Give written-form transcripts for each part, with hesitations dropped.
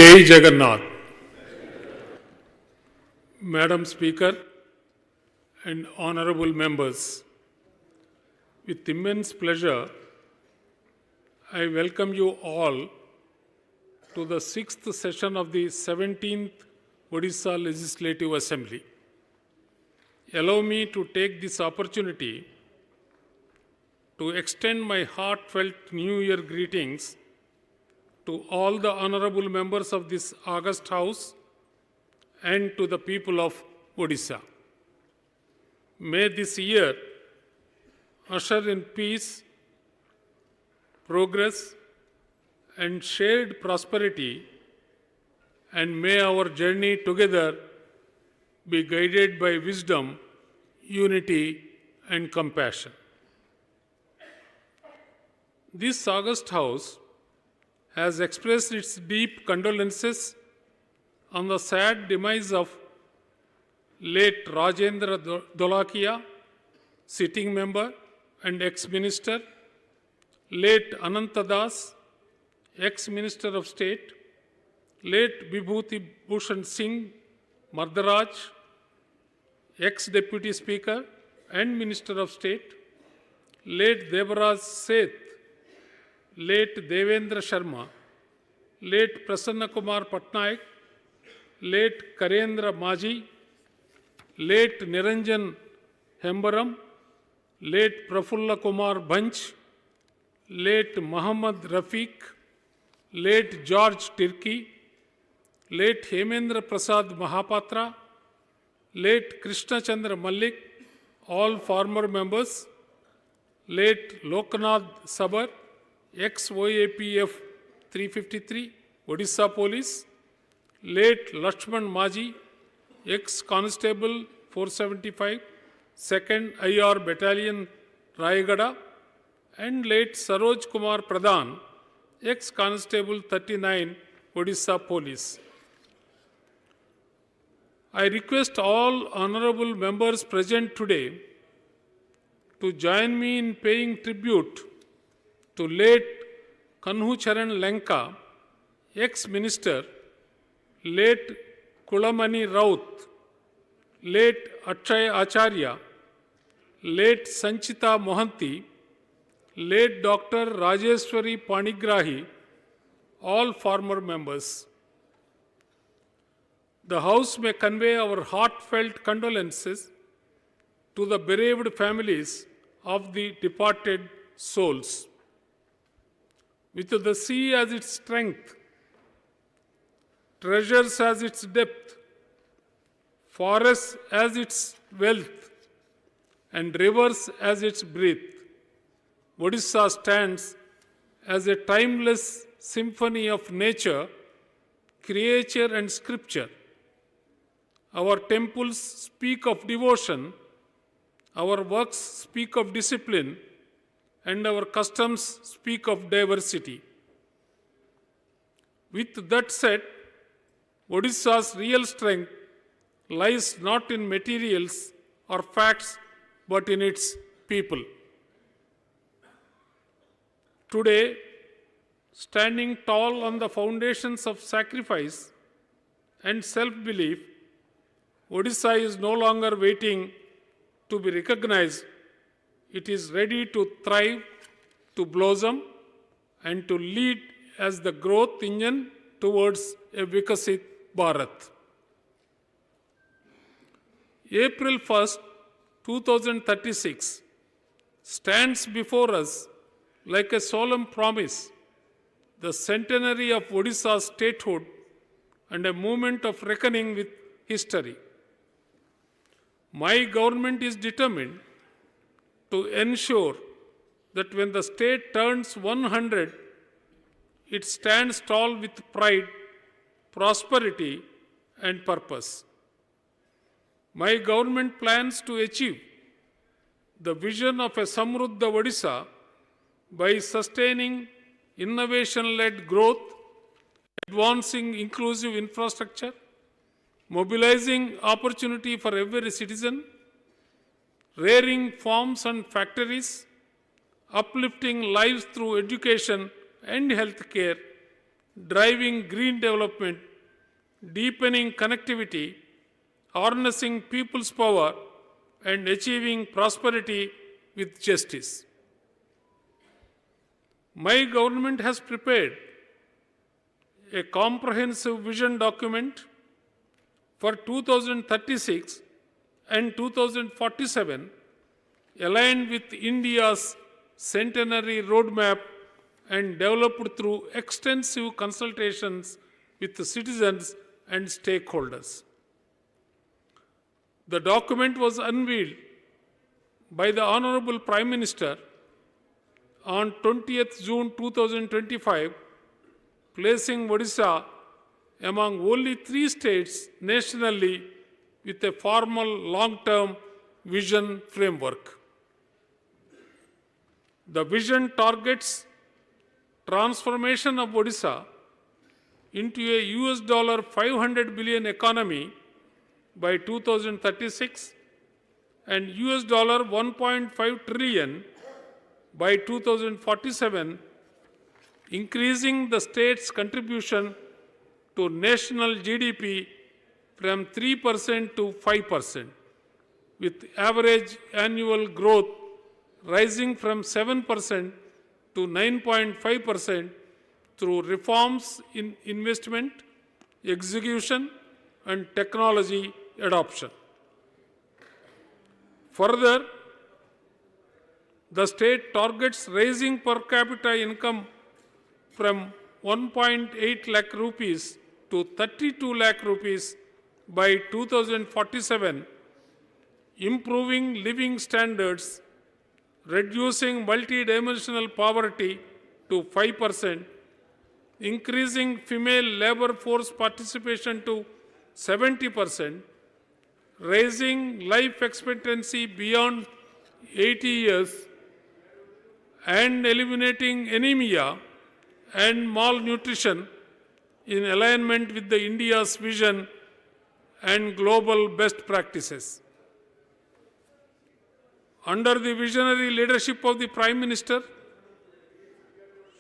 Jai Jagannath. Madam Speaker and honorable members, with immense pleasure, I welcome you all to the 6th session of the 17th Odisha Legislative Assembly. Allow me to take this opportunity to extend my heartfelt New Year greetings to all the honorable members of this august House and to the people of Odisha. May this year usher in peace, progress, and shared prosperity, and may our journey together be guided by wisdom, unity, and compassion. This august House has expressed its deep condolences on the sad demise of late Rajendra Dolakia, sitting member and ex-minister, late Ananta Das, ex-minister of state, late Vibhuti Bhushan Singh Mardaraj, ex-deputy speaker and minister of state, late Devaraj Seth, late Devendra Sharma, late Prasanna Kumar Patnaik, late Karendra Maji, late Niranjan Hembaram, late Prafulla Kumar Banch, late Muhammad Rafiq, late George Tirki, late Hemendra Prasad Mahapatra, late Krishna Chandra Malik, all former members, late Loknath Sabar, ex-OAPF 353, Odisha Police, late Lakshman Maji, ex-Constable 475, 2nd IR Battalion, Rayagada, and late Saroj Kumar Pradhan, ex-Constable 39, Odisha Police. I request all honorable members present today to join me in paying tribute to late Kanhu Charan Lenka, ex-minister, late Kulamani Raut, late Akshay Acharya, late Sanchita Mohanty, late Dr. Rajeshwari Panigrahi, all former members. The House may convey our heartfelt condolences to the bereaved families of the departed souls. With the sea as its strength, treasures as its depth, forests as its wealth, and rivers as its breadth, Odisha stands as a timeless symphony of nature, creature, and scripture. Our temples speak of devotion, our works speak of discipline, and our customs speak of diversity. With that said, Odisha's real strength lies not in materials or facts, but in its people. Today, standing tall on the foundations of sacrifice and self-belief, Odisha is no longer waiting to be recognized. It is ready to thrive, to blossom, and to lead as the growth engine towards a Vikasit Bharat. April 1st, 2036 stands before us like a solemn promise, the centenary of Odisha's statehood and a moment of reckoning with history. My government is determined to ensure that when the state turns 100, it stands tall with pride, prosperity, and purpose. My government plans to achieve the vision of a Samruddha Odisha by sustaining innovation-led growth, advancing inclusive infrastructure, mobilizing opportunity for every citizen, rearing farms and factories, uplifting lives through education and healthcare, driving green development, deepening connectivity, harnessing people's power, and achieving prosperity with justice. My government has prepared a comprehensive vision document for 2036 and 2047 aligned with India's centenary roadmap and developed through extensive consultations with the citizens and stakeholders. The document was unveiled by the Honorable Prime Minister on 20th June 2025, placing Odisha among only 3 states nationally with a formal long-term vision framework. The vision targets transformation of Odisha into a $500 billion economy by 2036 and $1.5 trillion by 2047, increasing the state's contribution to national GDP from 3% to 5%, with average annual growth rising from 7% to 9.5% through reforms in investment, execution, and technology adoption. Further, the state targets raising per capita income from 1.8 lakh rupees to 32 lakh rupees by 2047, improving living standards, reducing multidimensional poverty to 5%, increasing female labor force participation to 70%, raising life expectancy beyond 80 years, and eliminating anemia and malnutrition in alignment with the India's vision and global best practices. Under the visionary leadership of the Prime Minister,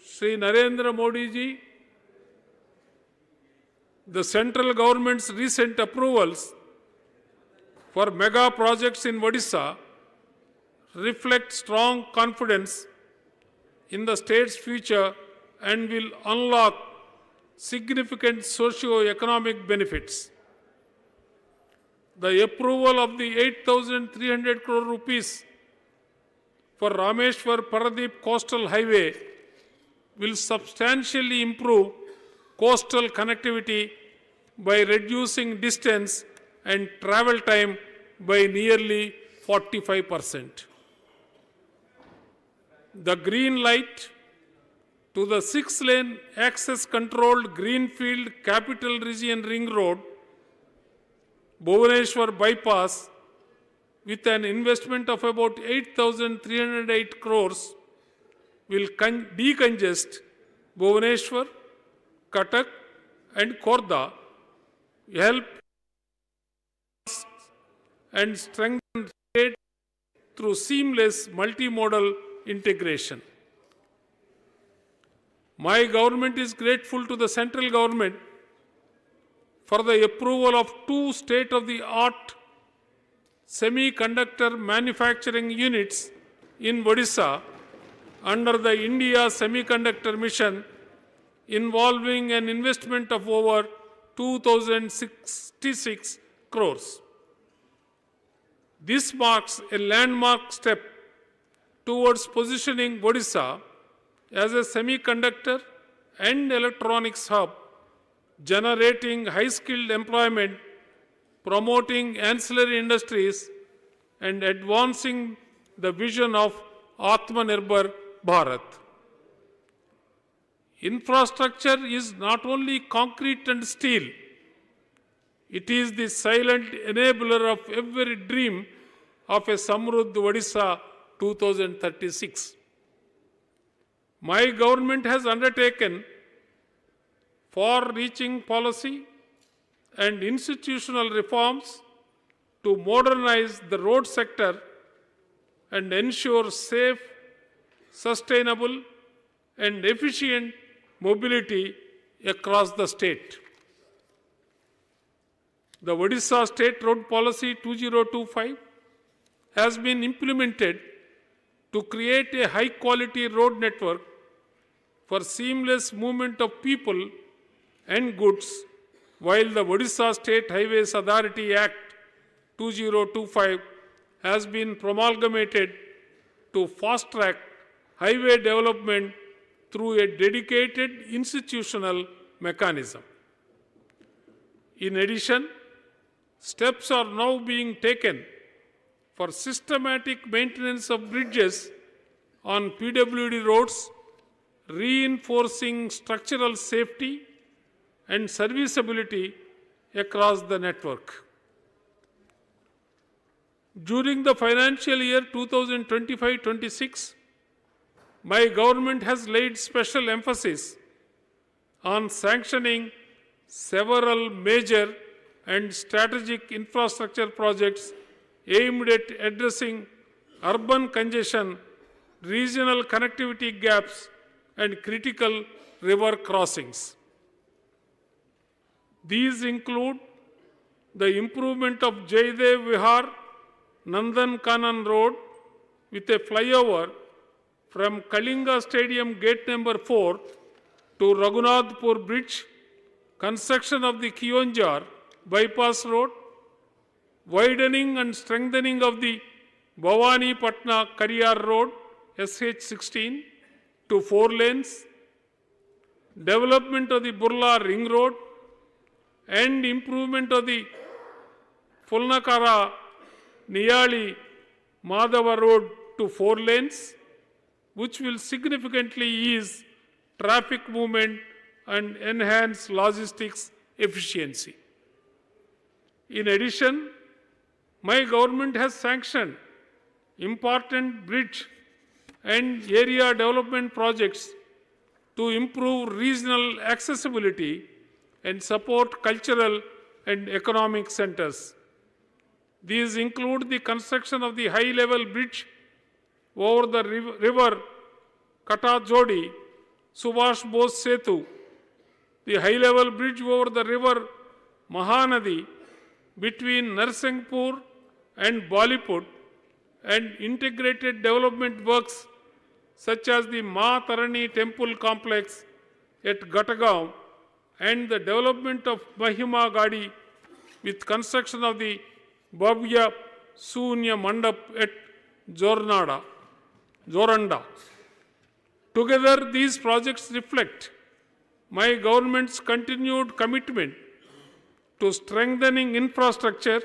Shri Narendra Modi ji, the central government's recent approvals for mega projects in Odisha reflect strong confidence in the state's future and will unlock significant socio-economic benefits. The approval of the 8,300 crore rupees for Rameshwar Paradeep Coastal Highway will substantially improve coastal connectivity by reducing distance and travel time by nearly 45%. The green light to the 6-lane access-controlled Greenfield Capital Region Ring Road, Bhubaneswar Bypass, with an investment of about 8,308 crores, will decongest Bhubaneswar, Cuttack, and Khordha, help and strengthen trade through seamless multimodal integration. My government is grateful to the central government for the approval of 2 state-of-the-art semiconductor manufacturing units in Odisha under the India Semiconductor Mission, involving an investment of over 2,066 crores. This marks a landmark step towards positioning Odisha as a semiconductor and electronics hub, generating high-skilled employment, promoting ancillary industries, and advancing the vision of Atmanirbhar Bharat. Infrastructure is not only concrete and steel, it is the silent enabler of every dream of a Samruddh Odisha 2036. My government has undertaken far-reaching policy and institutional reforms to modernize the road sector and ensure safe, sustainable, and efficient mobility across the state. The Odisha State Road Policy 2025 has been implemented to create a high-quality road network for seamless movement of people and goods, while the Odisha State Highways Authority Act 2025 has been promulgated to fast-track highway development through a dedicated institutional mechanism. In addition, steps are now being taken for systematic maintenance of bridges on PWD roads, reinforcing structural safety and serviceability across the network. During the financial year 2025-26, my government has laid special emphasis on sanctioning several major and strategic infrastructure projects aimed at addressing urban congestion, regional connectivity gaps, and critical river crossings. These include the improvement of Jaidev Vihar Nandan Kanan Road with a flyover from Kalinga Stadium Gate number 4 to Raghunathpur Bridge, construction of the Kionjar Bypass Road, widening and strengthening of the Bhavani Patna Kariyar Road SH16 to 4 lanes, development of the Burla Ring Road, and improvement of the Fulnakara Niyali Madhava Road to 4 lanes, which will significantly ease traffic movement and enhance logistics efficiency. In addition, my government has sanctioned important bridge and area development projects to improve regional accessibility and support cultural and economic centers. These include the construction of the high-level bridge over the river Katajodi, Subhash Bose Setu, the high-level bridge over the river Mahanadi between Narsinghpur and Bollywood, and integrated development works such as the Ma Tarani Temple Complex at Gatagaon and the development of Mahima Gadi with construction of the Bhavya Sunya Mandap at Zoranda. Together, these projects reflect my government's continued commitment to strengthening infrastructure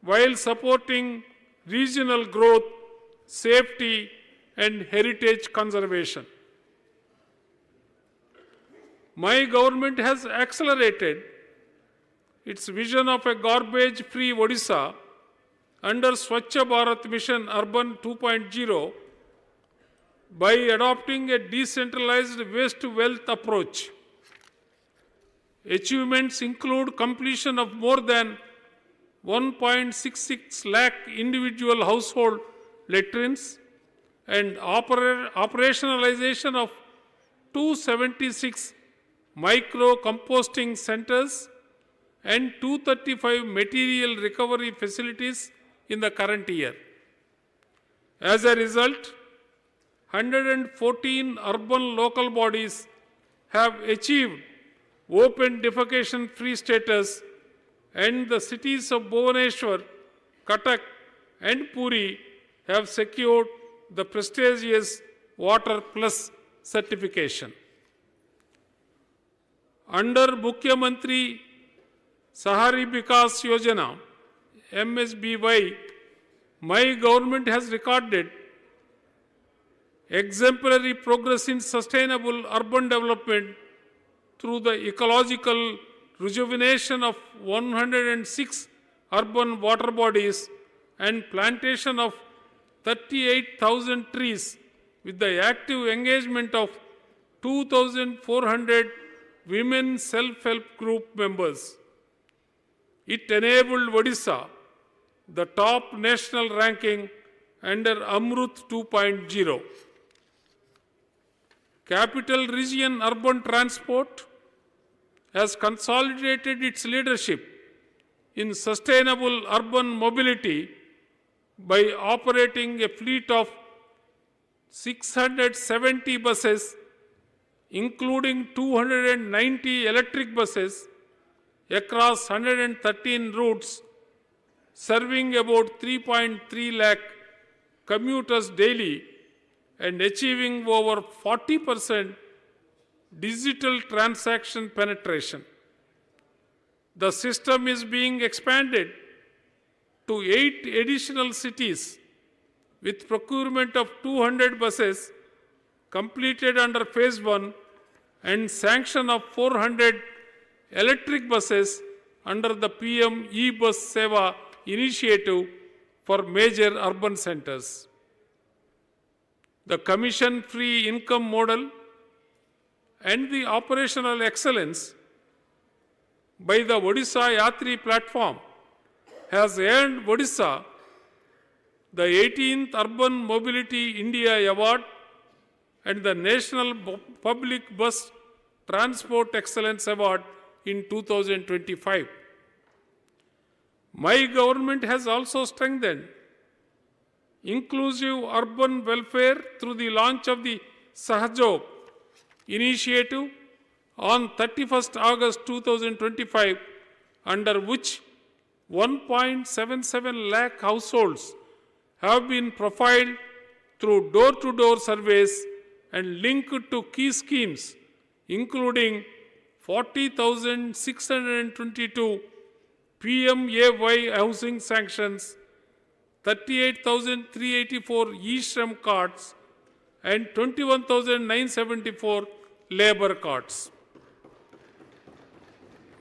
while supporting regional growth, safety, and heritage conservation. My government has accelerated its vision of a garbage-free Odisha under Swachh Bharat Mission Urban 2.0 by adopting a decentralized waste-to-wealth approach. Achievements include completion of more than 1.66 lakh individual household latrines and operationalization of 276 micro-composting centers and 235 material recovery facilities in the current year. As a result, 114 urban local bodies have achieved open defecation-free status, and the cities of Bhubaneswar, Cuttack, and Puri have secured the prestigious Water Plus certification. Under Mukhyamantri Sahari Vikas Yojana, MSBY, my government has recorded exemplary progress in sustainable urban development through the ecological rejuvenation of 106 urban water bodies and plantation of 38,000 trees with the active engagement of 2,400 women self-help group members. It enabled Odisha the top national ranking under Amrut 2.0. Capital Region Urban Transport has consolidated its leadership in sustainable urban mobility by operating a fleet of 670 buses, including 290 electric buses across 113 routes, serving about 3.3 lakh commuters daily and achieving over 40% digital transaction penetration. The system is being expanded to 8 additional cities with procurement of 200 buses completed under phase 1 and sanction of 400 electric buses under the PM e-Bus Seva initiative for major urban centers. The commission-free income model and the operational excellence by the Odisha Yatri platform has earned Odisha the 18th Urban Mobility India Award and the National Public Bus Transport Excellence Award in 2025. My government has also strengthened inclusive urban welfare through the launch of the Sahajog initiative on 31st August 2025, under which 1.77 lakh households have been profiled through door-to-door surveys and linked to key schemes, including 40,622 PMAY housing sanctions, 38,384 e-Shram cards, and 21,974 labor cards.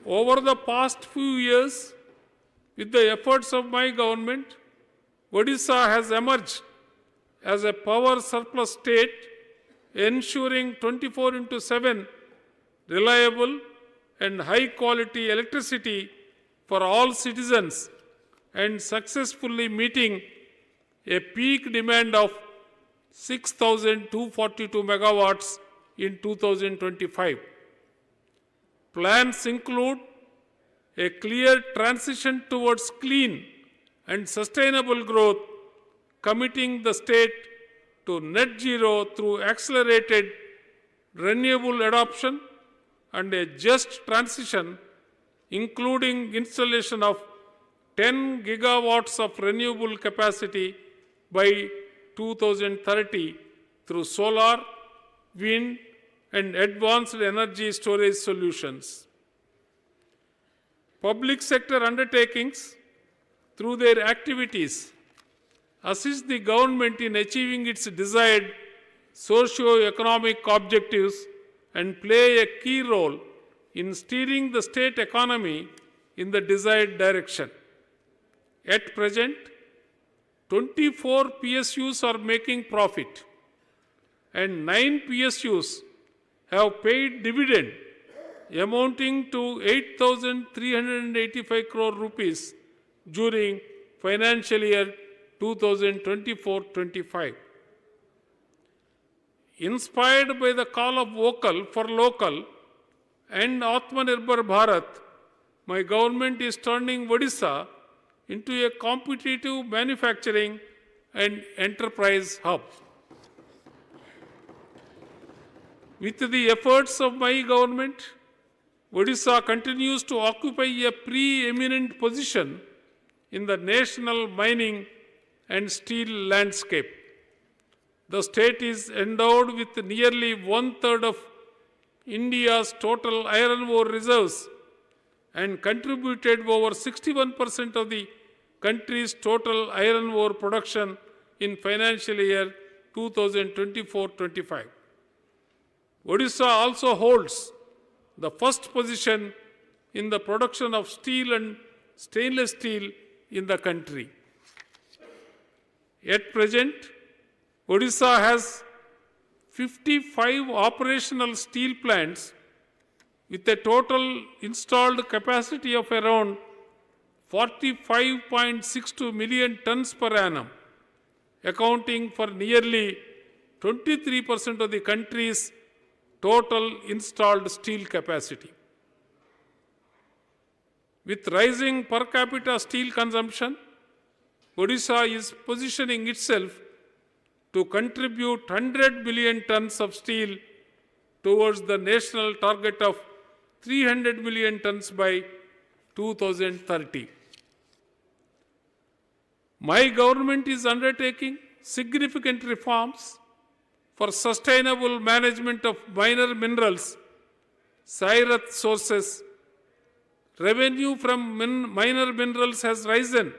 Over the past few years, with the efforts of my government, Odisha has emerged as a power surplus state, ensuring 24/7 reliable and high-quality electricity for all citizens and successfully meeting a peak demand of 6,242 megawatts in 2025. Plans include a clear transition towards clean and sustainable growth, committing the state to net zero through accelerated renewable adoption and a just transition, including installation of 10 gigawatts of renewable capacity by 2030 through solar, wind, and advanced energy storage solutions. Public sector undertakings, through their activities, assist the government in achieving its desired socio-economic objectives and play a key role in steering the state economy in the desired direction. At present, 24 PSUs are making profit and 9 PSUs have paid dividend amounting to 8,385 crore rupees during financial year 2024-25. Inspired by the call of vocal for local and Atmanirbhar Bharat, my government is turning Odisha into a competitive manufacturing and enterprise hub. With the efforts of my government, Odisha continues to occupy a preeminent position in the national mining and steel landscape. The state is endowed with nearly one-third of India's total iron ore reserves and contributed over 61% of the country's total iron ore production in financial year 2024-25. Odisha also holds the first position in the production of steel and stainless steel in the country. At present, Odisha has 55 operational steel plants with a total installed capacity of around 45.62 million tons per annum, accounting for nearly 23% of the country's total installed steel capacity. With rising per capita steel consumption, Odisha is positioning itself to contribute 100 billion tons of steel towards the national target of 300 million tons by 2030. My government is undertaking significant reforms for sustainable management of minor minerals, Sairat sources. Revenue from minor minerals has risen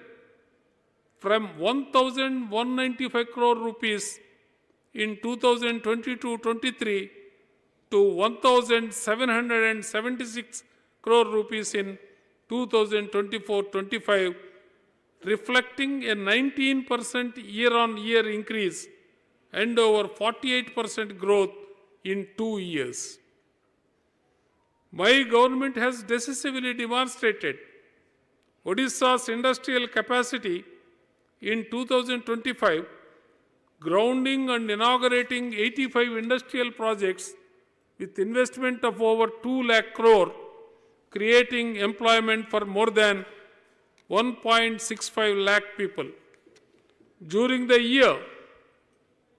from 1,195 crore rupees in 2022-23 to 1,776 crore rupees in 2024-25, reflecting a 19% year-on-year increase and over 48% growth in 2 years. My government has decisively demonstrated Odisha's industrial capacity in 2025, grounding and inaugurating 85 industrial projects with investment of over 2 lakh crore, creating employment for more than 1.65 lakh people. During the year,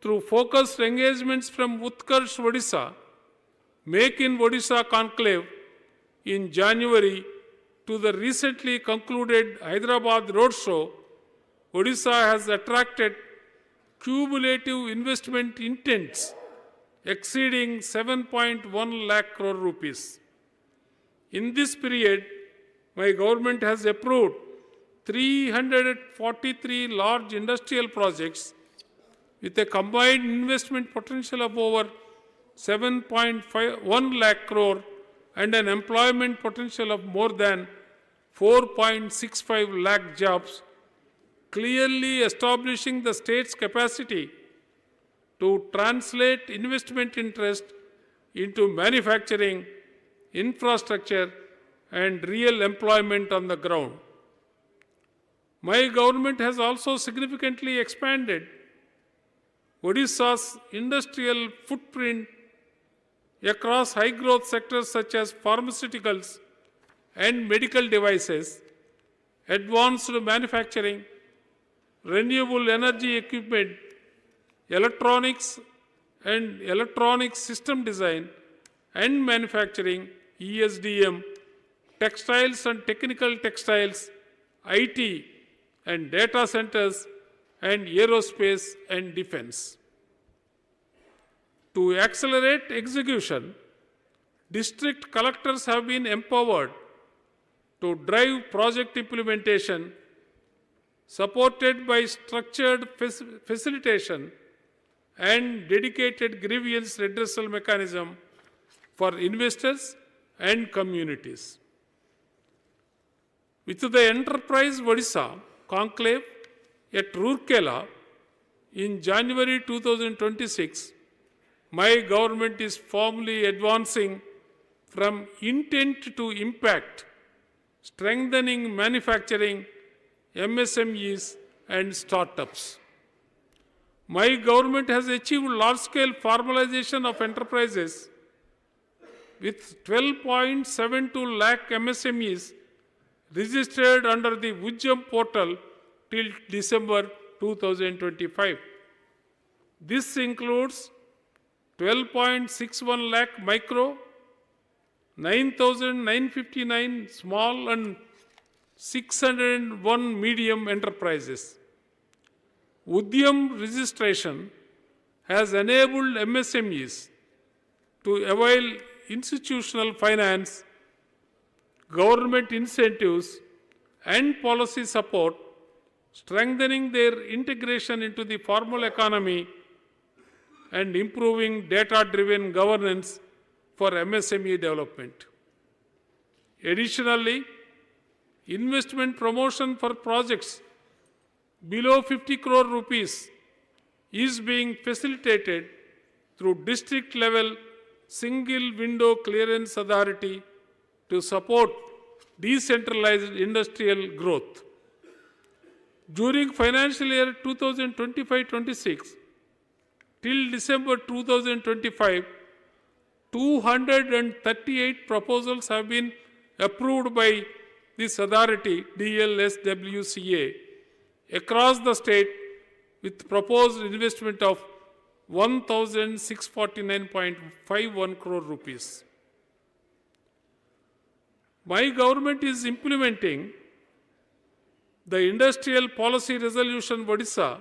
through focused engagements from Utkarsh Odisha, Make in Odisha conclave in January to the recently concluded Hyderabad Roadshow, Odisha has attracted cumulative investment intents exceeding 7.1 lakh crore rupees. In this period, my government has approved 343 large industrial projects with a combined investment potential of over 7.1 lakh crore and an employment potential of more than 4.65 lakh jobs, clearly establishing the state's capacity to translate investment interest into manufacturing, infrastructure, and real employment on the ground. My government has also significantly expanded Odisha's industrial footprint across high-growth sectors such as pharmaceuticals and medical devices, advanced manufacturing, renewable energy equipment, electronics and electronic system design and manufacturing, ESDM, textiles and technical textiles, IT and data centers, and aerospace and defense. To accelerate execution, district collectors have been empowered to drive project implementation, supported by structured facilitation and dedicated grievance redressal mechanism for investors and communities. With the Enterprise Odisha conclave at Rourkela in January 2026, my government is firmly advancing from intent to impact, strengthening manufacturing, MSMEs, and startups. My government has achieved large-scale formalization of enterprises with 12.72 lakh MSMEs registered under the Ujjam portal till December 2025. This includes 12.61 lakh micro, 9,959 small and 601 medium enterprises. Udyam registration has enabled MSMEs to avail institutional finance, government incentives, and policy support, strengthening their integration into the formal economy and improving data-driven governance for MSME development. Additionally, investment promotion for projects below 50 crore rupees is being facilitated through district-level single window clearance authority to support decentralized industrial growth. During financial year 2025-26, till December 2025, 238 proposals have been approved by this authority, DLSWCA, across the state with proposed investment of 1,649.51 crore rupees. My government is implementing the Industrial Policy Resolution Odisha,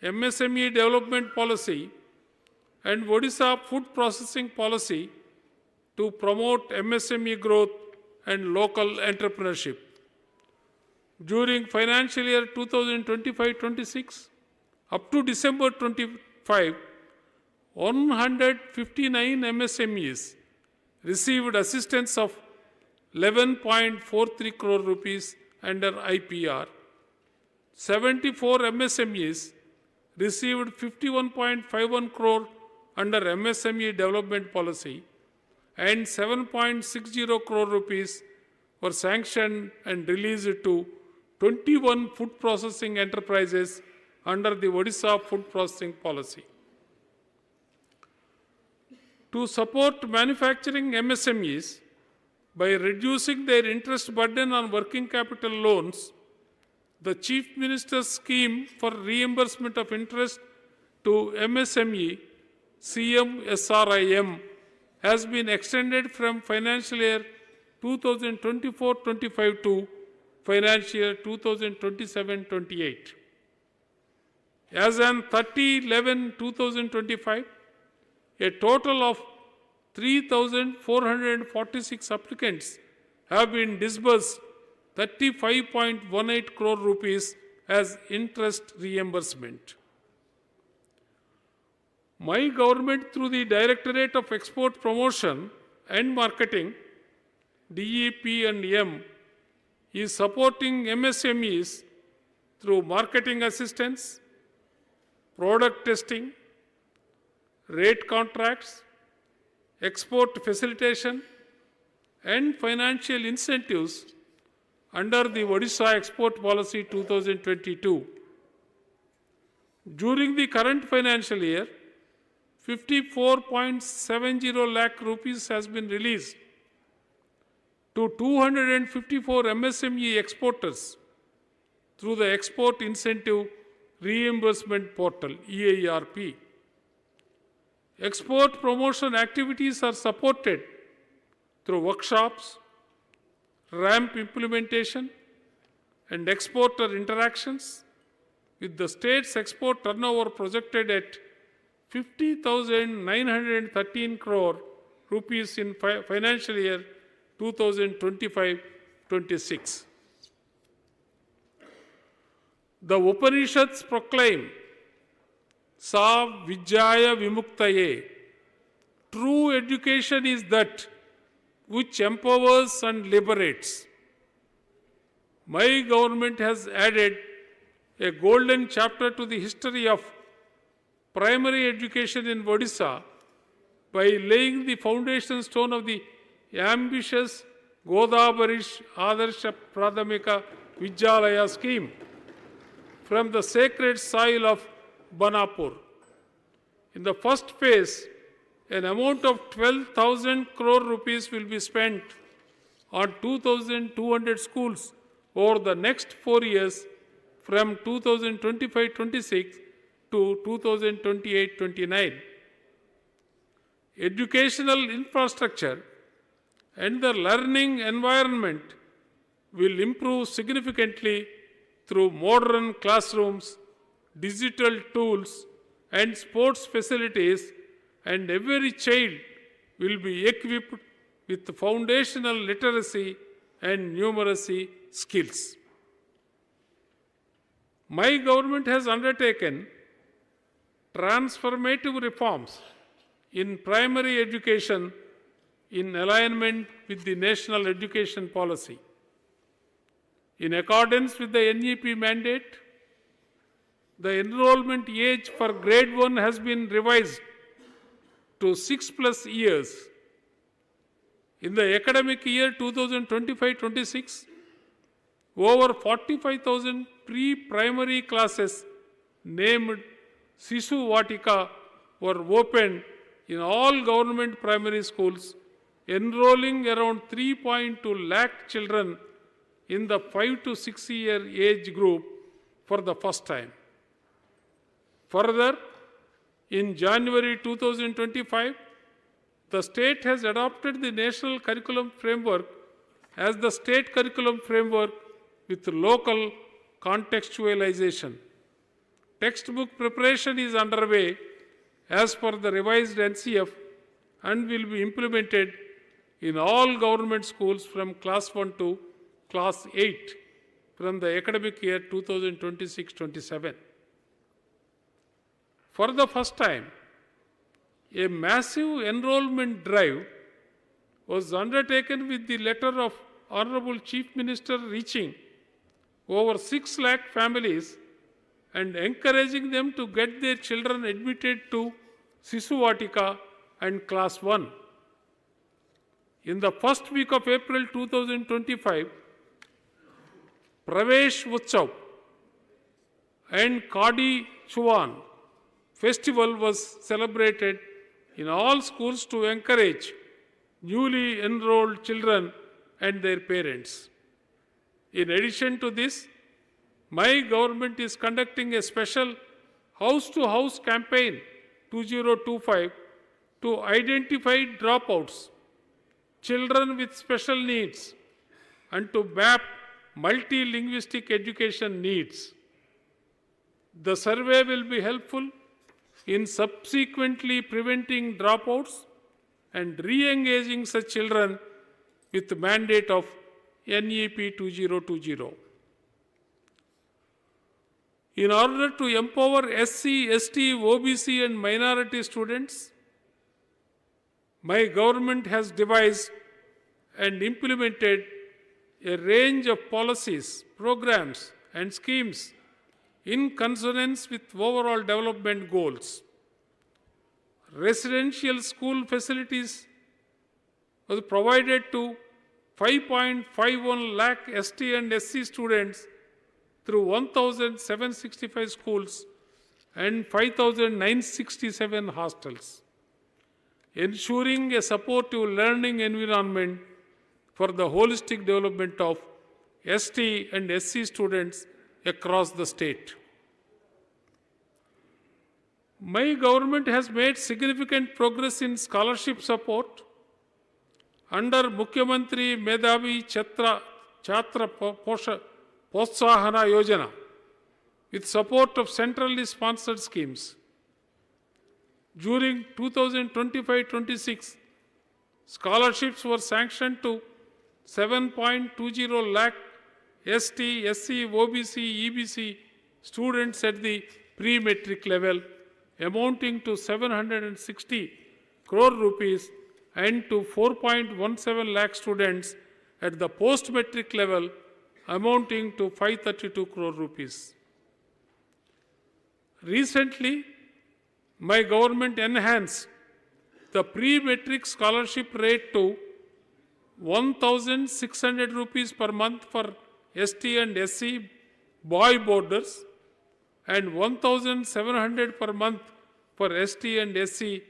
MSME Development Policy, and Odisha Food Processing Policy to promote MSME growth and local entrepreneurship. During financial year 2025-26, up to December 25, 159 MSMEs received assistance of 11.43 crore rupees under IPR. 74 MSMEs received 51.51 crore under MSME Development Policy, and 7.60 crore rupees were sanctioned and released to 21 food processing enterprises under the Odisha Food Processing Policy. To support manufacturing MSMEs by reducing their interest burden on working capital loans, the Chief Minister's scheme for reimbursement of interest to MSME, CMSRIM, has been extended from financial year 2024-25 to financial year 2027-28. As on 30/11/2025, a total of 3,446 applicants have been disbursed 35.18 crore rupees as interest reimbursement. My government, through the Directorate of Export Promotion and Marketing, DEP&M, is supporting MSMEs through marketing assistance, product testing, rate contracts, export facilitation, and financial incentives under the Odisha Export Policy 2022. During the current financial year, 54.70 lakh rupees has been released to 254 MSME exporters through the Export Incentive Reimbursement Portal, EIRP. Export promotion activities are supported through workshops, ramp implementation, and exporter interactions, with the state's export turnover projected at 50,913 crore rupees in financial year 2025-26. The Upanishads proclaim, Sa Vijaya Vimuktaye. True education is that which empowers and liberates. My government has added a golden chapter to the history of primary education in Odisha by laying the foundation stone of the ambitious Godabarish Adarsha Pradhamika Vidyalaya scheme from the sacred soil of Banapur. In the first phase, an amount of 12,000 crore rupees will be spent on 2,200 schools over the next 4 years from 2025-26 to 2028-29. Educational infrastructure and the learning environment will improve significantly through modern classrooms, digital tools, and sports facilities, and every child will be equipped with foundational literacy and numeracy skills. My government has undertaken transformative reforms in primary education in alignment with the National Education Policy. In accordance with the NEP mandate, the enrollment age for grade 1 has been revised to 6+ years. In the academic year 2025-26, over 45,000 pre-primary classes named Sisu Vatika were opened in all government primary schools, enrolling around 3.2 lakh children in the 5 to 6 year age group for the first time. Further, in January 2025, the state has adopted the National Curriculum Framework as the state curriculum framework with local contextualization. Textbook preparation is underway as per the revised NCF and will be implemented in all government schools from class 1 to class 8 from the academic year 2026-27. For the first time, a massive enrollment drive was undertaken with the letter of Honorable Chief Minister reaching over 6 lakh families and encouraging them to get their children admitted to Sisuvatika and Class 1. In the first week of April 2025, Pravesh Utsav and Kadi Chuvan festival was celebrated in all schools to encourage newly enrolled children and their parents. In addition to this, my government is conducting a special house-to-house campaign 2025 to identify dropouts, children with special needs, and to map multilinguistic education needs. The survey will be helpful in subsequently preventing dropouts and re-engaging such children with the mandate of NEP 2020. In order to empower SC, ST, OBC and minority students, my government has devised and implemented a range of policies, programs and schemes in consonance with overall development goals. Residential school facilities was provided to 5.51 lakh ST and SC students through 1,765 schools and 5,967 hostels, ensuring a supportive learning environment for the holistic development of ST and SC students across the state. My government has made significant progress in scholarship support under Mukhyamantri Medhavi Chhatra Protsahana Yojana with support of centrally sponsored schemes. During 2025-26, scholarships were sanctioned to 7.20 lakh ST, SC, OBC, EBC students at the pre-metric level, amounting to 760 crore rupees, and to 4.17 lakh students at the post-metric level, amounting to 532 crore rupees. Recently, my government enhanced the pre-metric scholarship rate to 1,600 rupees per month for ST and SC boy boarders and 1,700 per month for ST and SC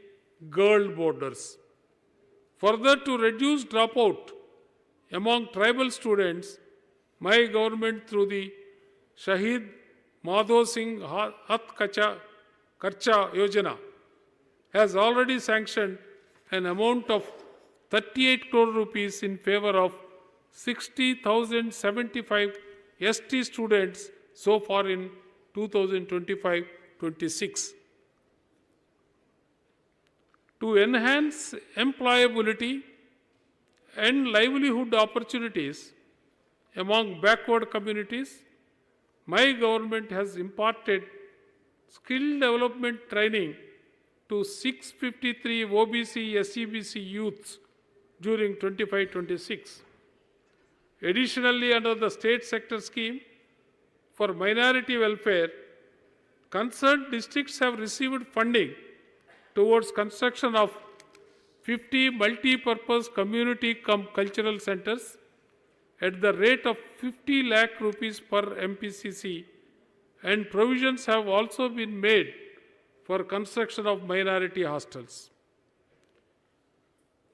girl boarders. Further, to reduce dropout among tribal students, my government through the Shahid Madho Singh Hat Karcha Yojana has already sanctioned an amount of 38 crore rupees in favor of 60,075 ST students so far in 2025-26. To enhance employability and livelihood opportunities among backward communities, my government has imparted skill development training to 653 OBC, SEBC youths during 25-26. Additionally, under the state sector scheme for minority welfare, concerned districts have received funding towards construction of 50 multi-purpose community cultural centers at the rate of 50 lakh rupees per MPCC, and provisions have also been made for construction of minority hostels.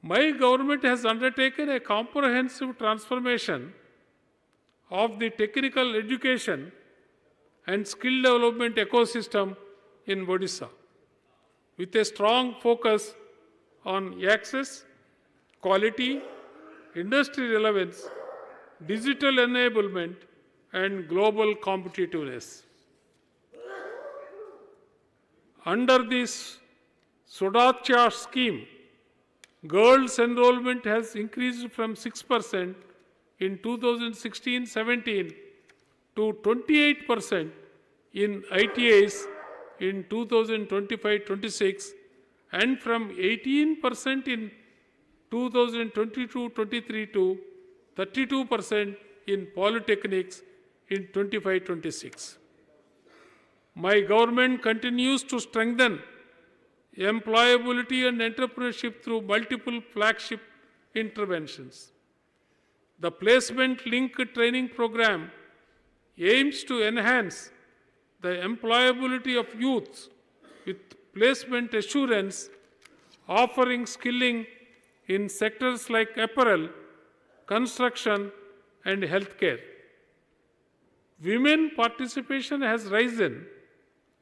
My government has undertaken a comprehensive transformation of the technical education and skill development ecosystem in Odisha, with a strong focus on access, quality, industry relevance, digital enablement, and global competitiveness. Under this Sudacha scheme, girls' enrollment has increased from 6% in 2016-17 to 28% in ITIs in 2025-26 and from 18% in 2022-23 to 32% in polytechnics in 25-26. My government continues to strengthen employability and entrepreneurship through multiple flagship interventions. The Placement Link Training Program aims to enhance the employability of youths with placement assurance, offering skilling in sectors like apparel, construction, and healthcare. Women participation has risen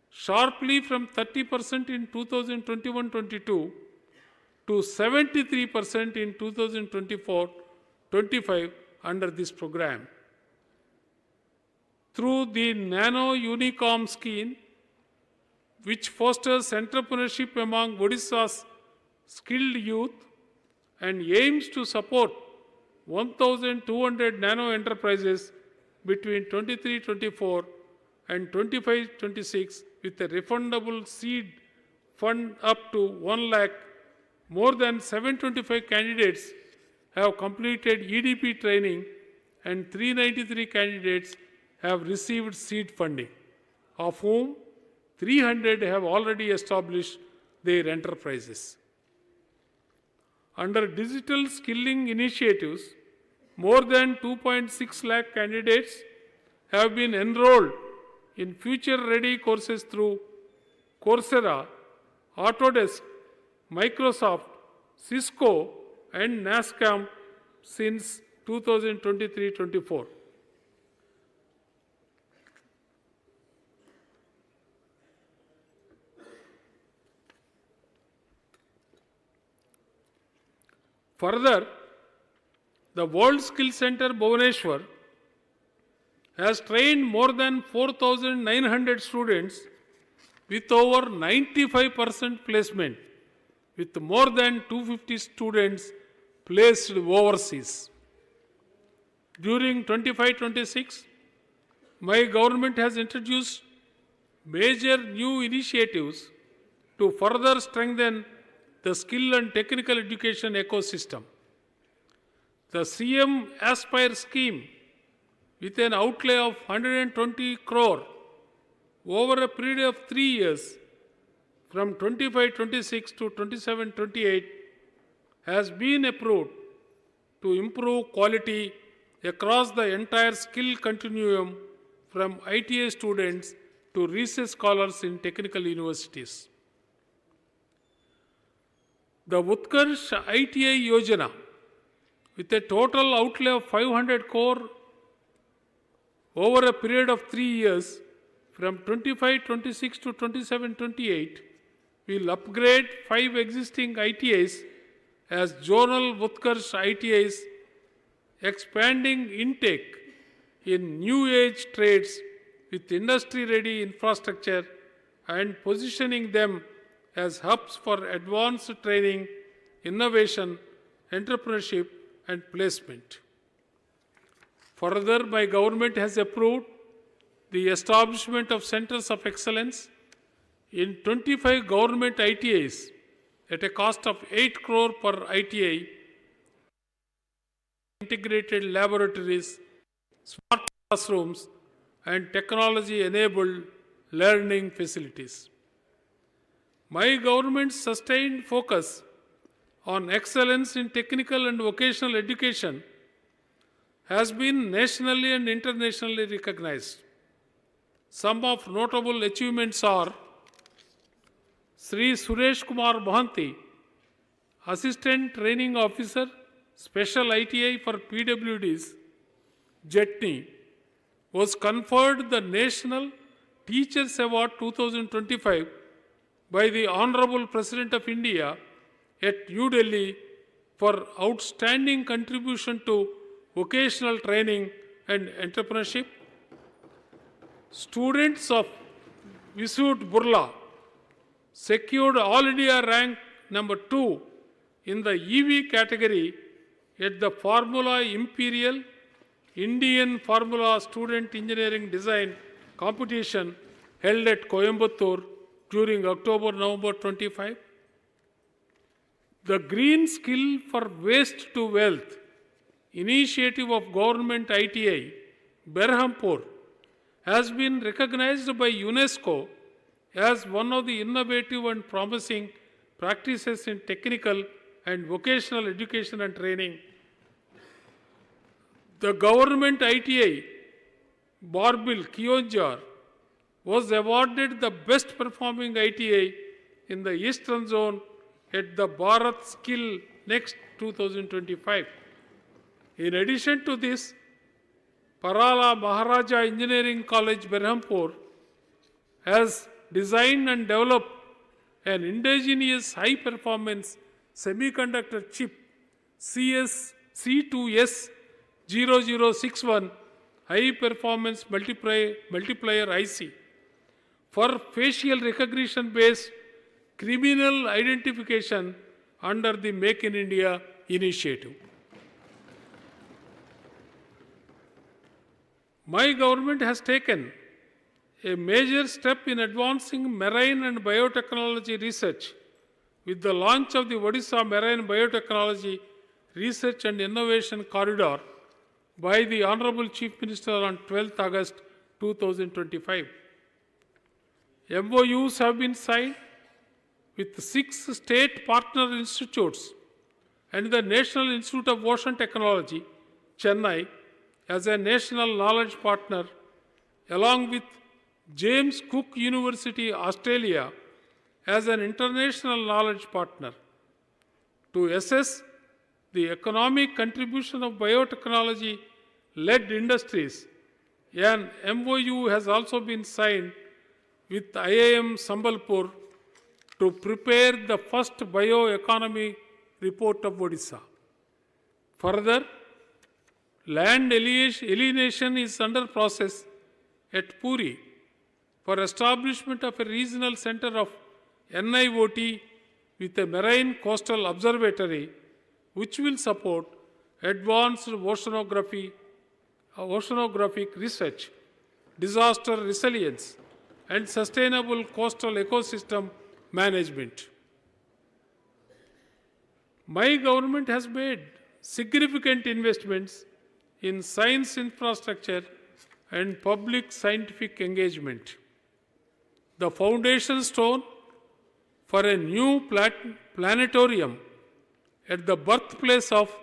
sharply from 30% in 2021-22 to 73% in 2024-25 under this program. Through the Nano Unicom scheme, which fosters entrepreneurship among Odisha's skilled youth and aims to support 1,200 nano enterprises between 23-24 and 25-26 with a refundable seed fund up to 1 lakh, more than 725 candidates have completed EDP training and 393 candidates have received seed funding, of whom 300 have already established their enterprises. Under digital skilling initiatives, more than 2.6 lakh candidates have been enrolled in future-ready courses through Coursera, Autodesk, Microsoft, Cisco, and NASCOM since 2023-24. Further, the World Skills Center Bhubaneswar has trained more than 4,900 students with over 95% placement, with more than 250 students placed overseas. During 25-26, my government has introduced major new initiatives to further strengthen the skill and technical education ecosystem. The CM Aspire scheme, with an outlay of 120 crore over a period of 3 years, from 25-26 to 27-28, has been approved to improve quality across the entire skill continuum from ITA students to research scholars in technical universities. The Utkarsh ITI Yojana, with a total outlay of 500 crore over a period of 3 years, from 25-26 to 27-28, will upgrade 5 existing ITIs as zonal Utkarsh ITIs, expanding intake in new age trades with industry-ready infrastructure and positioning them as hubs for advanced training, innovation, entrepreneurship, and placement. Further, my government has approved the establishment of centers of excellence in 25 government ITIs at a cost of 8 crore per ITI, integrated laboratories, smart classrooms, and technology-enabled learning facilities. My government's sustained focus on excellence in technical and vocational education has been nationally and internationally recognized. Some of notable achievements are Sri Suresh Kumar Mohanty, Assistant Training Officer, Special ITI for PWDs, Jetney was conferred the National Teachers Award 2025 by the Honorable President of India at New Delhi for outstanding contribution to vocational training and entrepreneurship. Students of Visud Burla secured All India rank number 2 in the EV category at the Formula Imperial Indian Formula Student Engineering Design competition held at Coimbatore during October-November 25. The Green Skill for Waste to Wealth initiative of Government ITI, Berhampur, has been recognized by UNESCO as one of the innovative and promising practices in technical and vocational education and training. The Government ITI, Barbil, Kionjar, was awarded the best performing ITI in the Eastern Zone at the Bharat Skill Next 2025. In addition to this, Parala Maharaja Engineering College, Berhampur, has designed and developed an indigenous high-performance semiconductor chip C2S0061 high-performance multiplier IC for facial recognition-based criminal identification under the Make in India initiative. My government has taken a major step in advancing marine and biotechnology research with the launch of the Odisha Marine Biotechnology Research and Innovation Corridor by the Honorable Chief Minister on 12th August 2025. MOUs have been signed with 6 state partner institutes and the National Institute of Ocean Technology, Chennai, as a national knowledge partner, along with James Cook University, Australia, as an international knowledge partner. To assess the economic contribution of biotechnology-led industries, an MOU has also been signed with IIM Sambalpur to prepare the first bioeconomy report of Odisha. Further, land alienation is under process at Puri for establishment of a regional center of NIOT with a marine coastal observatory which will support advanced oceanographic research, disaster resilience, and sustainable coastal ecosystem management. My government has made significant investments in science infrastructure and public scientific engagement. The foundation stone for a new planetarium at the birthplace of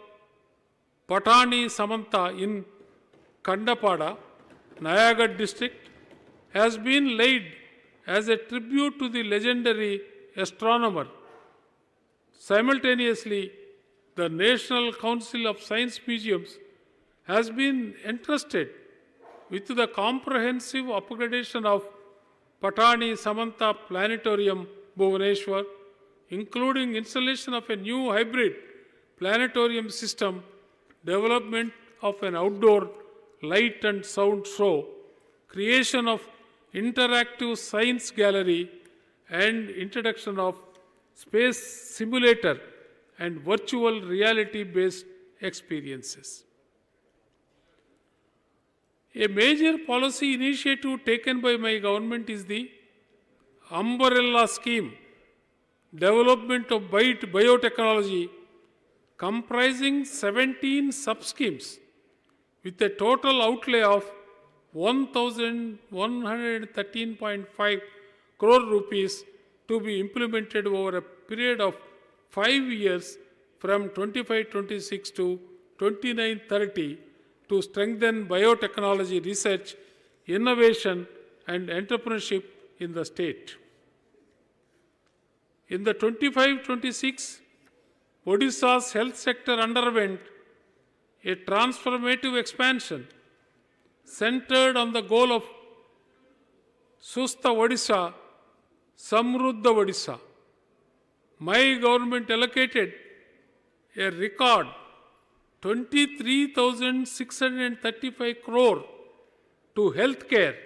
Patani Samanta in Kandapada, Nayagarh district, has been laid as a tribute to the legendary astronomer. Simultaneously, the National Council of Science Museums has been entrusted with the comprehensive upgradation of Patani Samanta Planetarium, Bhubaneswar, including installation of a new hybrid planetarium system, development of an outdoor light and sound show, creation of interactive science gallery, and introduction of space simulator and virtual reality-based experiences. A major policy initiative taken by my government is the Umbrella Scheme, development of biotechnology, comprising 17 sub-schemes with a total outlay of 1,113.5 crore rupees to be implemented over a period of 5 years from 25-26 to 29-30 to strengthen biotechnology research, innovation, and entrepreneurship in the state. In the 25-26, Odisha's health sector underwent a transformative expansion centered on the goal of Sustha Odisha, Samruddha Odisha. My government allocated a record 23,635 crore to healthcare,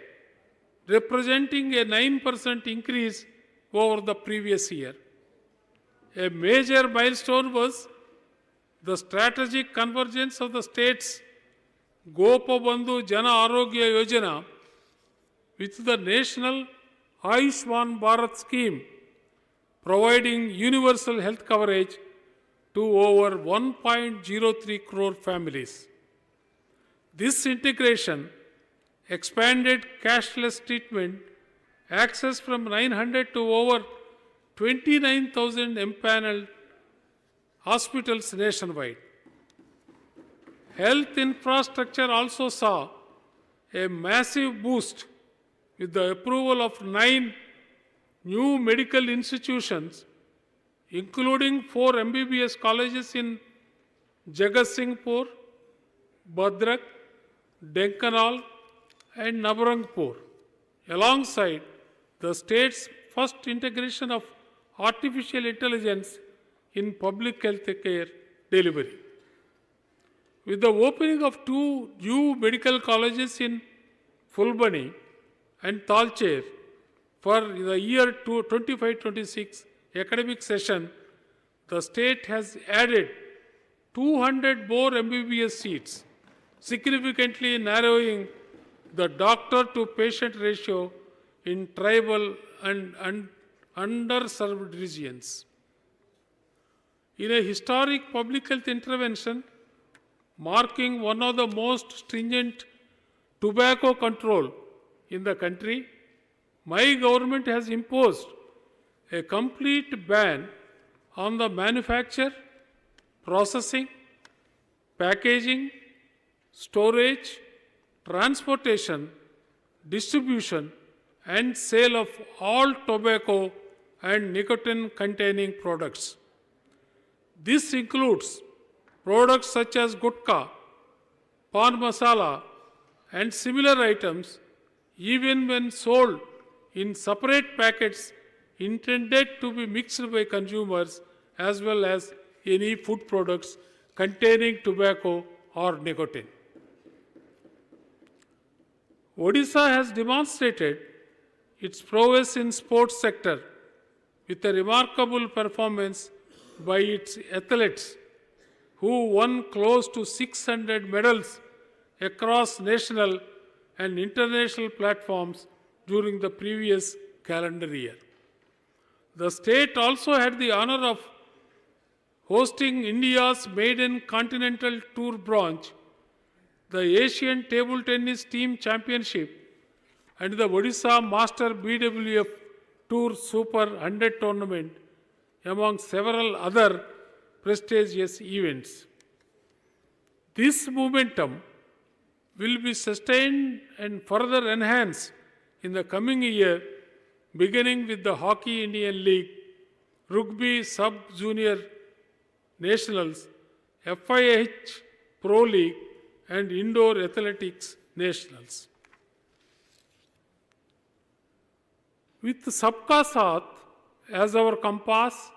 representing a 9% increase over the previous year. A major milestone was the strategic convergence of the states Gopabandhu Jana Arogya Yojana with the national Ayushman Bharat scheme, providing universal health coverage to over 1.03 crore families. This integration expanded cashless treatment access from 900 to over 29,000 empaneled hospitals nationwide. Health infrastructure also saw a massive boost with the approval of 9 new medical institutions, including 4 MBBS colleges in Jagatsinghpur, Bhadrak, Denkanal, and Nabarangpur, alongside the state's first integration of artificial intelligence in public health care delivery. With the opening of 2 new medical colleges in Fulbani and Talcher for the year 25-26 academic session, the state has added 200 more MBBS seats, significantly narrowing the doctor-to-patient ratio in tribal and underserved regions. In a historic public health intervention, marking one of the most stringent tobacco control in the country, my government has imposed a complete ban on the manufacture, processing, packaging, storage, transportation, distribution, and sale of all tobacco and nicotine-containing products. This includes products such as gutka, pan masala, and similar items, even when sold in separate packets intended to be mixed by consumers, as well as any food products containing tobacco or nicotine. Odisha has demonstrated its prowess in sports sector with a remarkable performance by its athletes, who won close to 600 medals across national and international platforms during the previous calendar year. The state also had the honor of hosting India's maiden continental tour branch, the Asian Table Tennis Team Championship, and the Odisha Master BWF Tour Super 100 tournament, among several other prestigious events. This momentum will be sustained and further enhanced in the coming year, beginning with the Hockey Indian League, Rugby Sub-Junior Nationals, FIH Pro League, and Indoor Athletics Nationals. With Sabka Saath as our compass,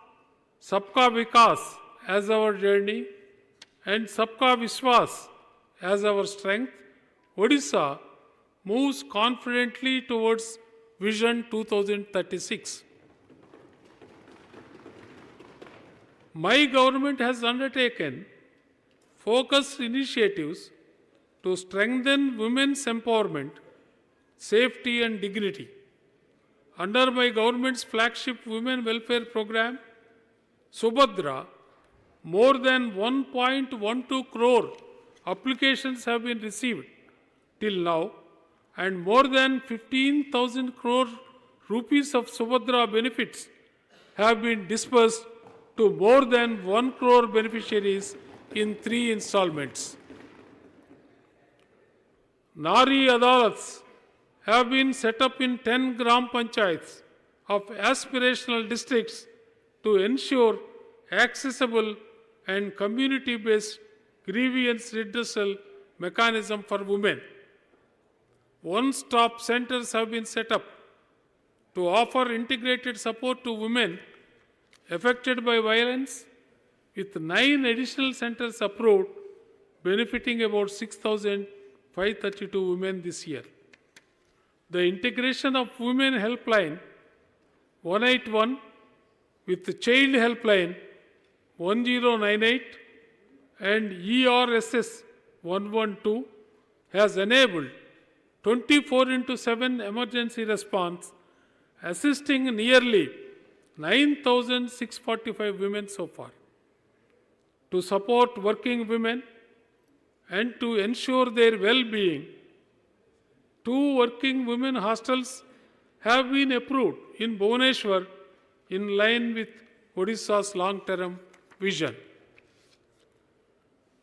Sabka Vikas as our journey, and Sabka Vishwas as our strength, Odisha moves confidently towards Vision 2036. My government has undertaken focused initiatives to strengthen women's empowerment, safety, and dignity. Under my government's flagship women welfare program, Subhadra, more than 1.12 crore applications have been received till now, and more than 15,000 crore rupees of Subhadra benefits have been disbursed to more than 1 crore beneficiaries in 3 installments. Nari Adalats have been set up in 10 Gram Panchayats of aspirational districts to ensure accessible and community-based grievance redressal mechanism for women. One-stop centers have been set up to offer integrated support to women affected by violence, with 9 additional centers approved, benefiting about 6,532 women this year. The integration of Women Helpline 181 with the Child Helpline 1098 and ERSS 112 has enabled 24/7 emergency response, assisting nearly 9,645 women so far. To support working women and to ensure their well-being, 2 working women hostels have been approved in Bhubaneswar in line with Odisha's long-term vision.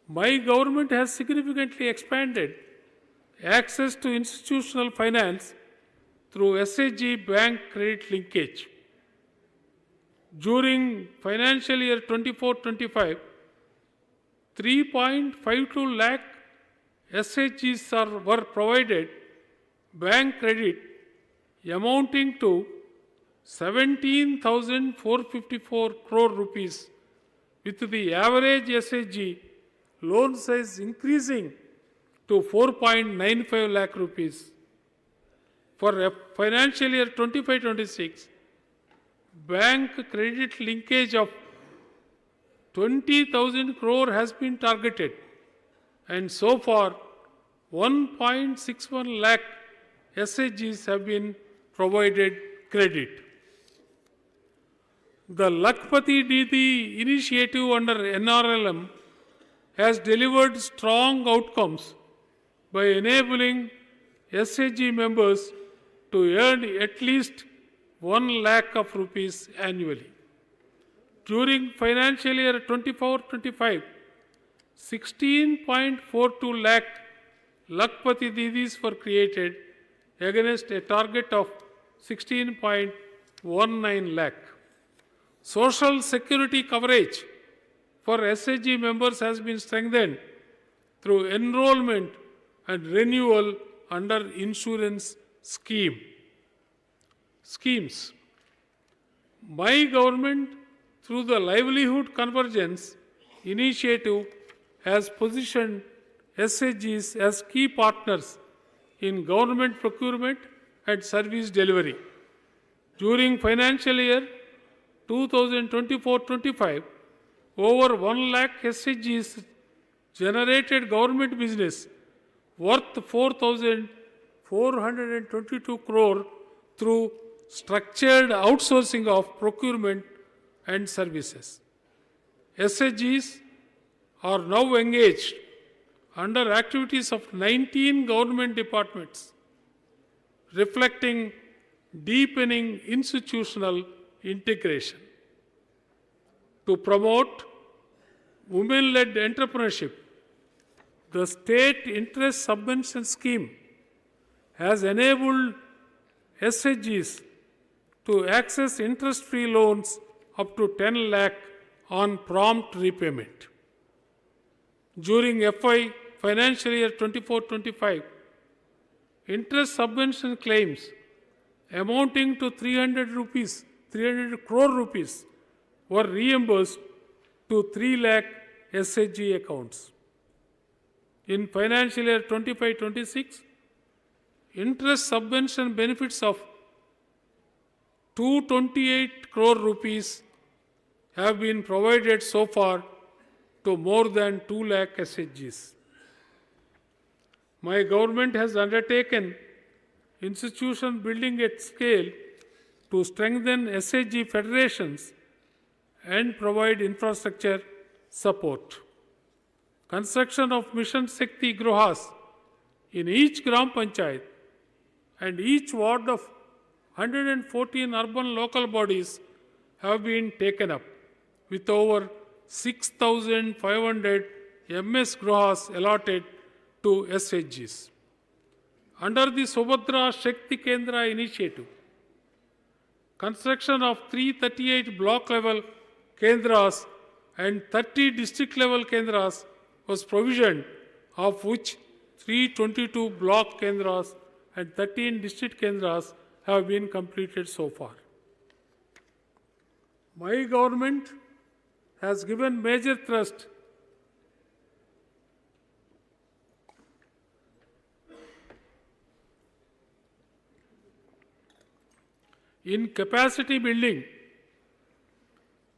My government has significantly expanded access to institutional finance through SHG bank credit linkage. During financial year 24-25, 3.52 lakh SHGs were provided bank credit amounting to 17,454 crore rupees, with the average SHG loan size increasing to 4.95 lakh rupees. For financial year 25-26, bank credit linkage of 20,000 crore has been targeted, and so far 1.61 lakh SHGs have been provided credit. The Lakpati Didi initiative under NRLM has delivered strong outcomes by enabling SHG members to earn at least 1 lakh of rupees annually. During financial year 24-25, 16.42 lakh Lakpati Didis were created against a target of 16.19 lakh. Social security coverage for SHG members has been strengthened through enrollment and renewal under insurance schemes. My government, through the Livelihood Convergence initiative, has positioned SHGs as key partners in government procurement and service delivery. During financial year 2024-25, over 1 lakh SHGs generated government business worth 4,422 crore through structured outsourcing of procurement and services. SHGs are now engaged under activities of 19 government departments, reflecting deepening institutional integration. To promote women-led entrepreneurship, the State Interest Subvention Scheme has enabled SHGs to access interest-free loans up to 10 lakh on prompt repayment. During financial year 24-25, interest subvention claims amounting to 300 crore rupees were reimbursed to 3 lakh SHG accounts. In financial year 25-26, interest subvention benefits of 228 crore rupees have been provided so far to more than 2 lakh SHGs. My government has undertaken institution building at scale to strengthen SHG federations and provide infrastructure support. Construction of Mission Shakti Gruhas in each Gram Panchayat and each ward of 114 urban local bodies have been taken up, with over 6,500 MS Gruhas allotted to SHGs. Under the Subhadra Shakti Kendra initiative, construction of 338 block-level Kendras and 30 district-level Kendras was provisioned, of which 322 block Kendras and 13 district kendras have been completed so far. My government has given major thrust in capacity building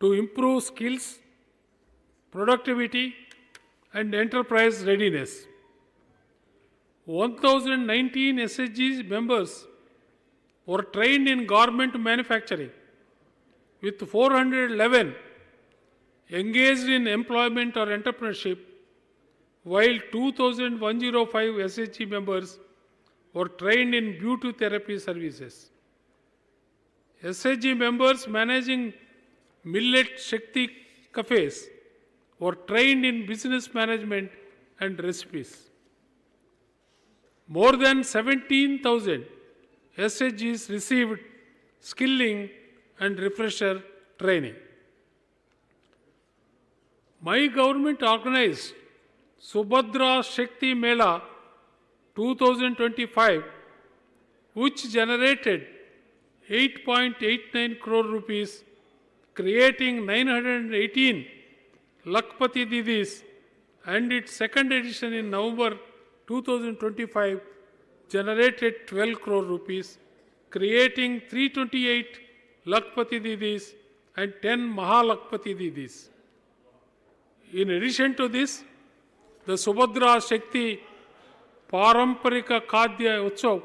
to improve skills, productivity, and enterprise readiness. 1,019 SHG members were trained in garment manufacturing, with 411 engaged in employment or entrepreneurship, while 2,105 SHG members were trained in beauty therapy services. SHG members managing millet Shakti cafes were trained in business management and recipes. More than 17,000 SHGs received skilling and refresher training. My government organized Subhadra Shakti Mela 2025, which generated 8.89 crore rupees, creating 918 Lakpati Didis, and its second edition in November 2025 generated 12 crore rupees, creating 328 Lakpati Didis and 10 Mahalakpati Didis. In addition to this, the Subhadra Shakti Paramparika Khadya Utsav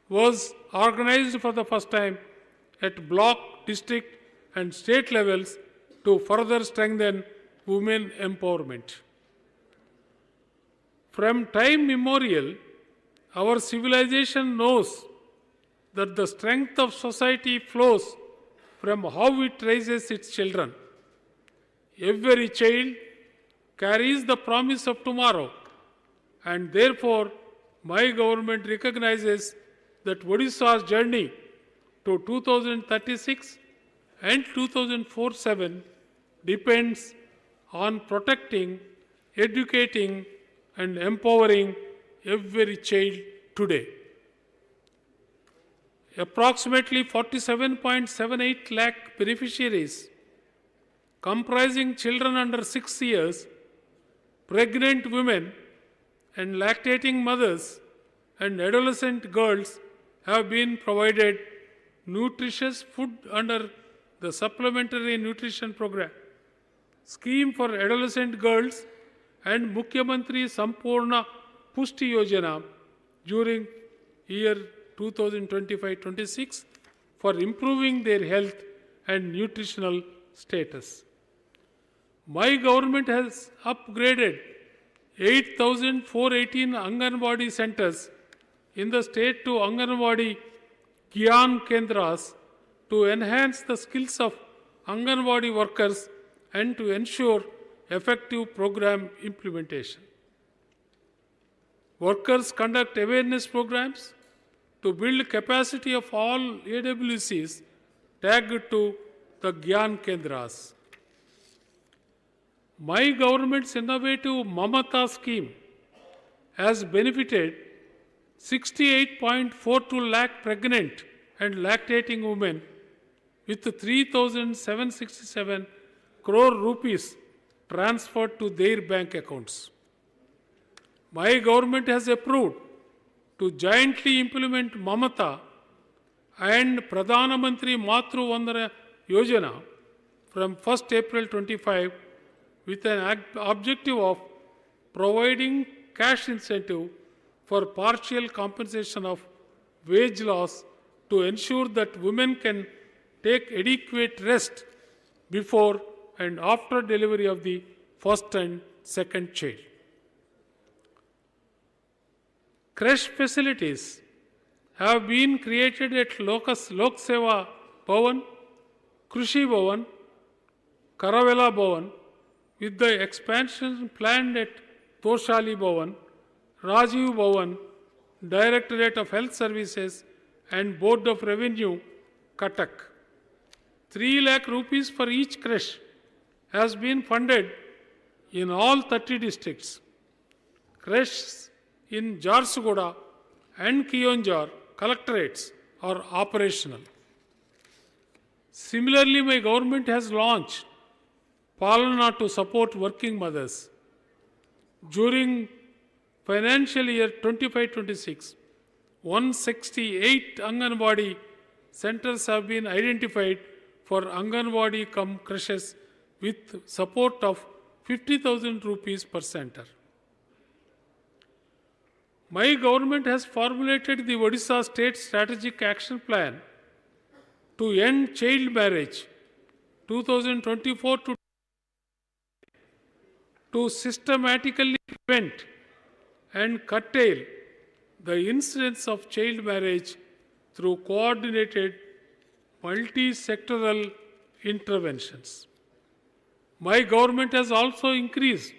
was organized for the first time at block, district, and state levels to further strengthen women empowerment. From time immemorial, our civilization knows that the strength of society flows from how it raises its children. Every child carries the promise of tomorrow, and therefore my government recognizes that Odisha's journey to 2036 and 2047 depends on protecting, educating, and empowering every child today. Approximately 47.78 lakh beneficiaries, comprising children under 6 years, pregnant women, and lactating mothers and adolescent girls have been provided nutritious food under the Supplementary Nutrition Program, Scheme for Adolescent Girls, and Mukhyamantri Sampurna Pushti Yojana during year 2025-26 for improving their health and nutritional status. My government has upgraded 8,418 Anganwadi centers in the state to Anganwadi Gyan Kendras to enhance the skills of Anganwadi workers and to ensure effective program implementation. Workers conduct awareness programs to build capacity of all AWCs tagged to the Gyan Kendras. My government's innovative Mamata scheme has benefited 68.42 lakh pregnant and lactating women with 3,767 crore rupees transferred to their bank accounts. My government has approved to jointly implement Mamata and Pradhana Mantri Matru Vandana Yojana from 1st April 25 with an objective of providing cash incentive for partial compensation of wage loss to ensure that women can take adequate rest before and after delivery of the first and second child. Creche facilities have been created at Lok Seva Bhavan, Krushi Bhavan, Karavela Bhavan, with the expansion planned at Toshali Bhavan, Rajiv Bhavan, Directorate of Health Services and Board of Revenue, Cuttack. 3 lakh rupees for each creche has been funded in all 30 districts. Creches in Jharsuguda and Kionjar collectorates are operational. Similarly, my government has launched Palana to support working mothers. During financial year 25-26, 168 Anganwadi centers have been identified for Anganwadi cum creches with support of 50,000 rupees per center. My government has formulated the Odisha State Strategic Action Plan to end child marriage 2024 to systematically prevent and curtail the incidence of child marriage through coordinated multi-sectoral interventions. My government has also increased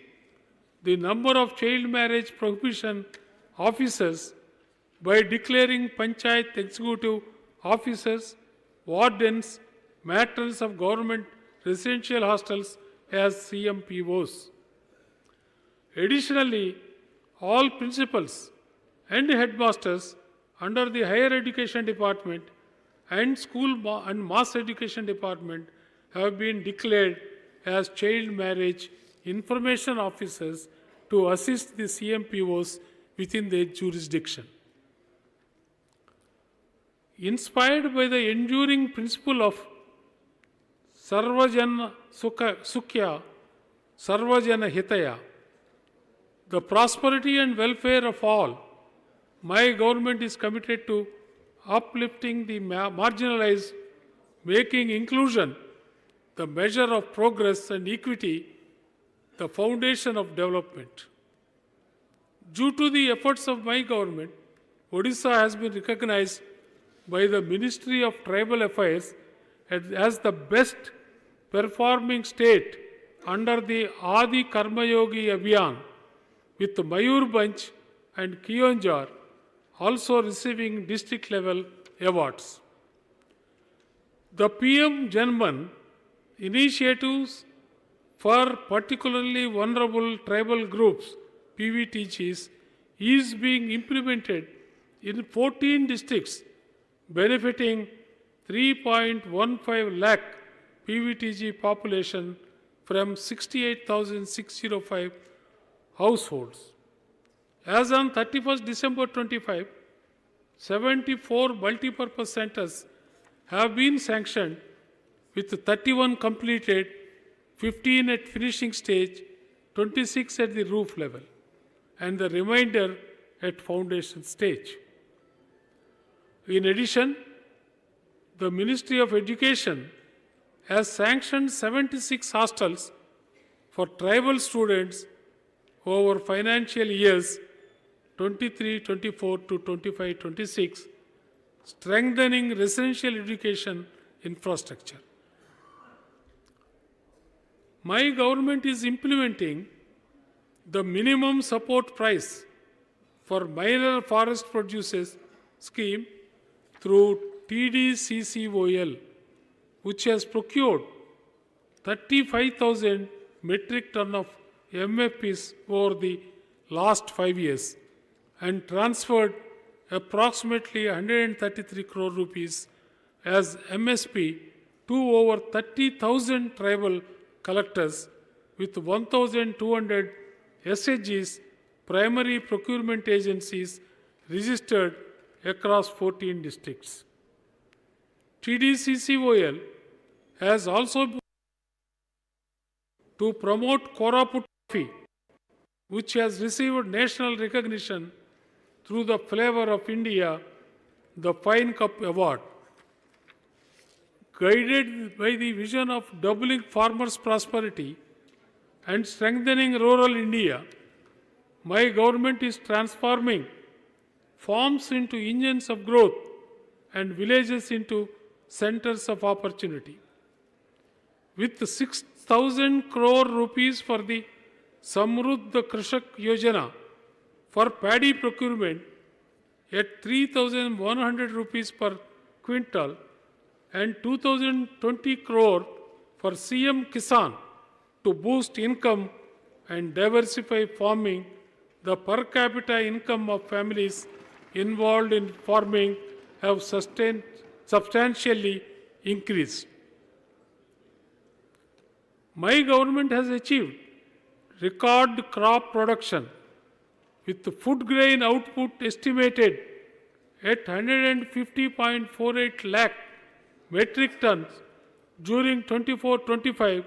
the number of child marriage prohibition officers by declaring panchayat executive officers, wardens, matrons of government residential hostels as CMPOs. Additionally, all principals and headmasters under the Higher Education Department and School and Mass Education Department have been declared as child marriage information officers to assist the CMPOs within their jurisdiction. Inspired by the enduring principle of Sarvajana Sukhya, Sarvajana Hitaya, the prosperity and welfare of all, my government is committed to uplifting the marginalized, making inclusion the measure of progress and equity, the foundation of development. Due to the efforts of my government, Odisha has been recognized by the Ministry of Tribal Affairs as the best performing state under the Adi Karma Yogi Abhiyan, with Mayurbhanj and Kionjar also receiving district level awards. The PM Janman initiatives for particularly vulnerable tribal groups, PVTGs, is being implemented in 14 districts, benefiting 3.15 lakh PVTG population from 68,605 households. As on 31st December 25, 74 multipurpose centers have been sanctioned, with 31 completed, 15 at finishing stage, 26 at the roof level, and the remainder at foundation stage. In addition, the Ministry of Education has sanctioned 76 hostels for tribal students over financial years 23-24 to 25-26, strengthening residential education infrastructure. My government is implementing the minimum support price for minor forest producers scheme through TDCCOL, which has procured 35,000 metric ton of MFPs over the last 5 years and transferred approximately 133 crore rupees as MSP to over 30,000 tribal collectors with 1,200 SHGs, primary procurement agencies, registered across 14 districts. TDCCOL has also to promote Koraput coffee, which has received national recognition through the Flavor of India, the Fine Cup Award. Guided by the vision of doubling farmers' prosperity and strengthening rural India, my government is transforming farms into engines of growth and villages into centers of opportunity. With 6,000 crore rupees for the Samruddha Krishak Yojana for paddy procurement at 3,100 rupees per quintal and 2,020 crore for CM Kisan to boost income and diversify farming, the per capita income of families involved in farming have substantially increased. My government has achieved record crop production with the food grain output estimated at 150.48 lakh metric tons during 24-25,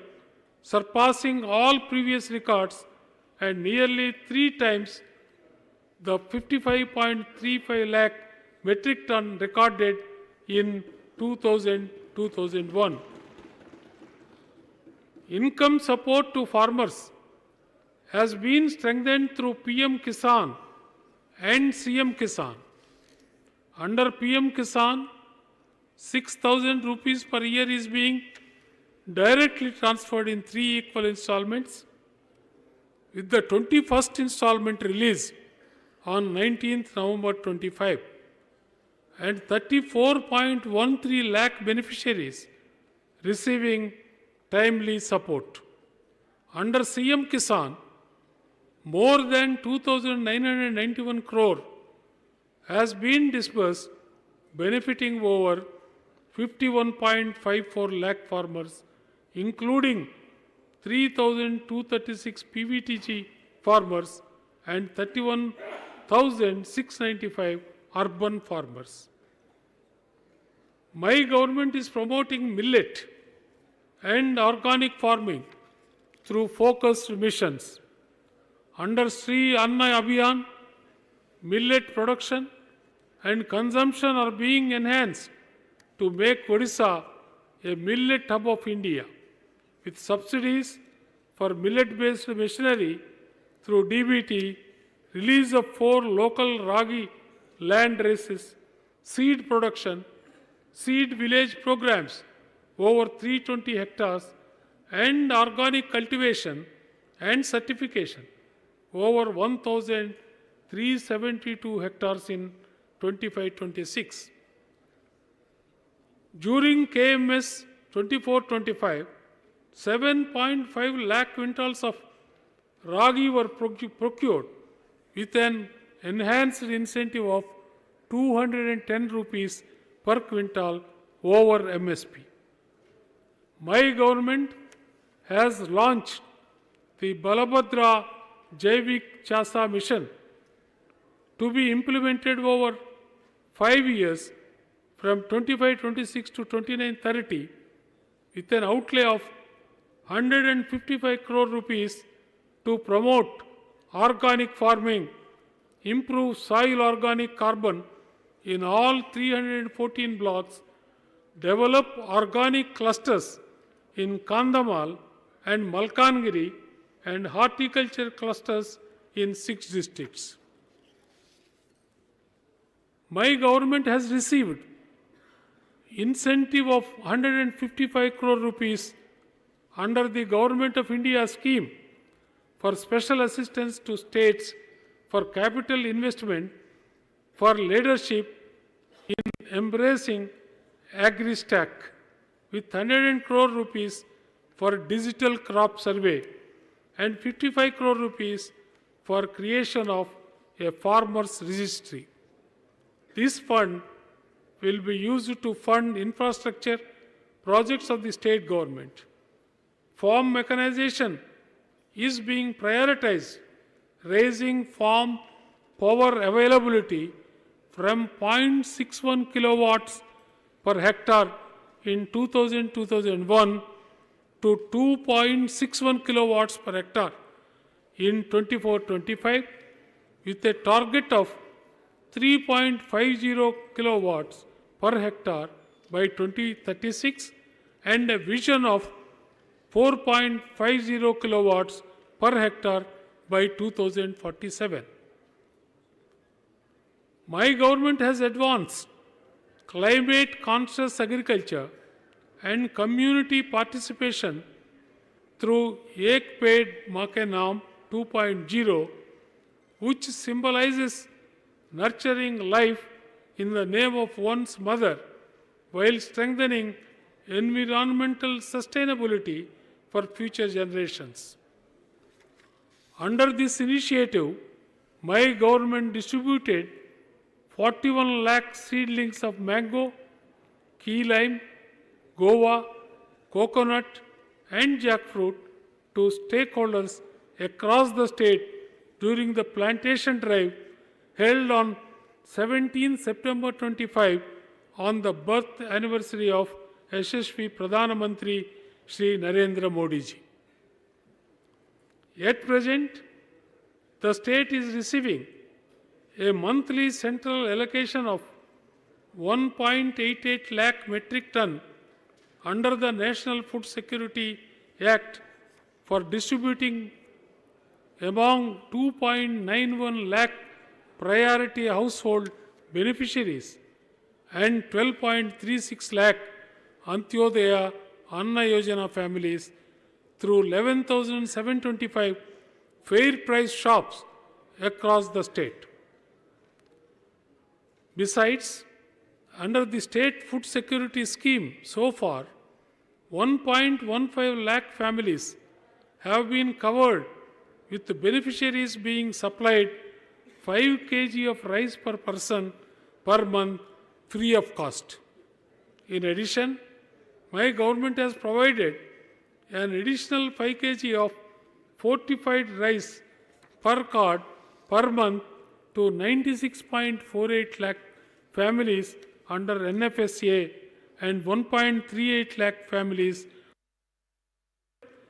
surpassing all previous records and nearly 3 times the 55.35 lakh metric ton recorded in 2000-2001. Income support to farmers has been strengthened through PM Kisan and CM Kisan. Under PM Kisan, 6,000 rupees per year is being directly transferred in 3 equal installments, with the 21st installment released on 19th November 25, and 34.13 lakh beneficiaries receiving timely support. Under CM Kisan, more than 2,991 crore has been disbursed, benefiting over 51.54 lakh farmers, including 3,236 PVTG farmers and 31,695 urban farmers. My government is promoting millet and organic farming through focused missions. Under Sri Anna Abhiyan, millet production and consumption are being enhanced to make Odisha a millet hub of India, with subsidies for millet-based machinery through DBT, release of 4 local Ragi land races, seed production, seed village programs over 320 hectares, and organic cultivation and certification over 1,372 hectares in 25-26. During KMS 24-25, 7.5 lakh quintals of Ragi were procured with an enhanced incentive of 210 rupees per quintal over MSP. My government has launched the Balabhadra Jaivik Chasa mission to be implemented over 5 years from 25-26 to 29-30 with an outlay of 155 crore rupees to promote organic farming, improve soil organic carbon in all 314 blocks, develop organic clusters in Kandhamal and Malkangiri, and horticulture clusters in 6 districts. My government has received incentive of 155 crore rupees under the Government of India scheme for special assistance to states for capital investment for leadership in embracing AgriStack, with 100 crore rupees for digital crop survey and 55 crore rupees for creation of a farmers registry. This fund will be used to fund infrastructure projects of the state government. Farm mechanization is being prioritized, raising farm power availability from 0.61 kilowatts per hectare in 2000-2001 to 2.61 kilowatts per hectare in 24-25, with a target of 3.50 kilowatts per hectare by 2036 and a vision of 4.50 kilowatts per hectare by 2047. My government has advanced climate conscious agriculture and community participation through Ek Ped Maa Ke Naam 2.0, which symbolizes nurturing life in the name of one's mother while strengthening environmental sustainability for future generations. Under this initiative, my government distributed 41 lakh seedlings of mango, key lime, guava, coconut, and jackfruit to stakeholders across the state during the plantation drive held on 17 September 25 on the birth anniversary of Yashasvi Pradhana Mantri Shri Narendra Modi ji. At present, the state is receiving a monthly central allocation of 1.88 lakh metric ton under the National Food Security Act for distributing among 2.91 lakh priority household beneficiaries and 12.36 lakh Antyodaya Anna Yojana families through 11,725 fair price shops across the state. Besides, under the state food security scheme, so far, 1.15 lakh families have been covered, with the beneficiaries being supplied 5 kg of rice per person per month free of cost. In addition, my government has provided an additional 5 kg of fortified rice per card per month to 96.48 lakh families under NFSA and 1.38 lakh families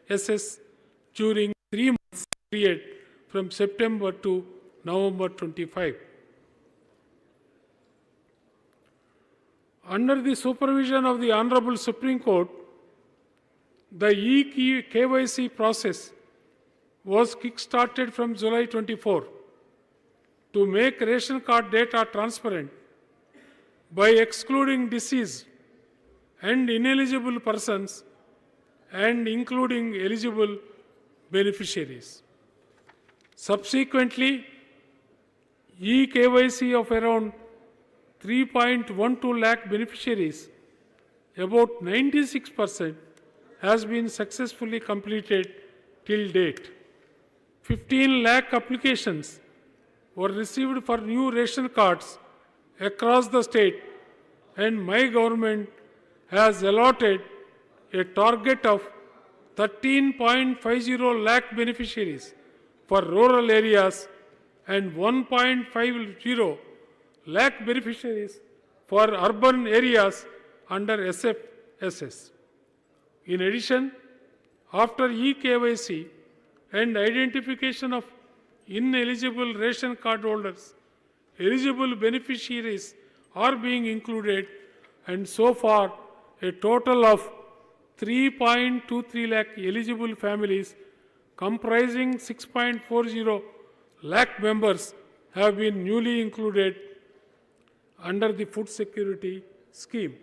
SS during 3 months period from September to November 25. Under the supervision of the Honorable Supreme Court, the e-KYC process was kick-started from July 24 to make ration card data transparent by excluding deceased and ineligible persons and including eligible beneficiaries. Subsequently, e-KYC of around 3.12 lakh beneficiaries, about 96%, has been successfully completed till date. 15 lakh applications were received for new ration cards across the state, and my government has allotted a target of 13.50 lakh beneficiaries for rural areas and 1.50 lakh beneficiaries for urban areas under SFSS. In addition, after e-KYC and identification of ineligible ration card holders, eligible beneficiaries are being included, and so far a total of 3.23 lakh eligible families comprising 6.40 lakh members have been newly included under the food security scheme.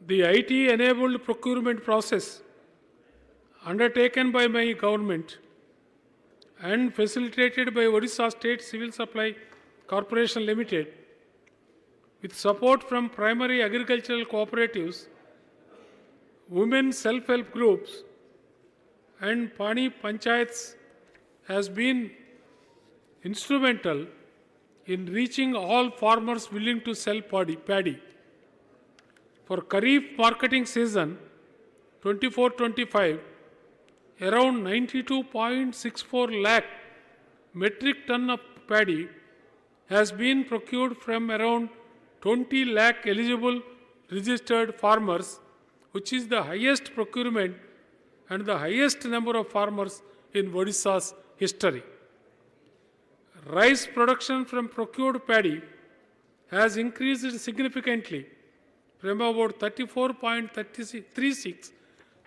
The IT-enabled procurement process undertaken by my government and facilitated by Odisha State Civil Supply Corporation Limited with support from primary agricultural cooperatives, women self-help groups and Pani Panchayats has been instrumental in reaching all farmers willing to sell paddy. For Kharif marketing season 24-25, around 92.64 lakh metric ton of paddy has been procured from around 20 lakh eligible registered farmers, which is the highest procurement and the highest number of farmers in Odisha's history. Rice production from procured paddy has increased significantly from about 34.36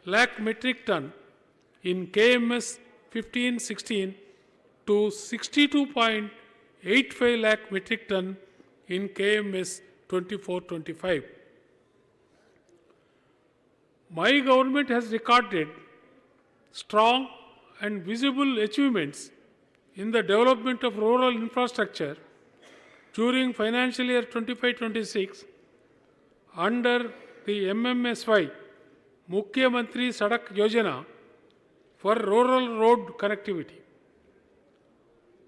lakh metric ton in KMS 15-16 to 62.85 lakh metric ton in KMS 24-25. My government has recorded strong and visible achievements in the development of rural infrastructure during financial year 25-26 under the MMSY, Mukhyamantri Sadak Yojana, for rural road connectivity.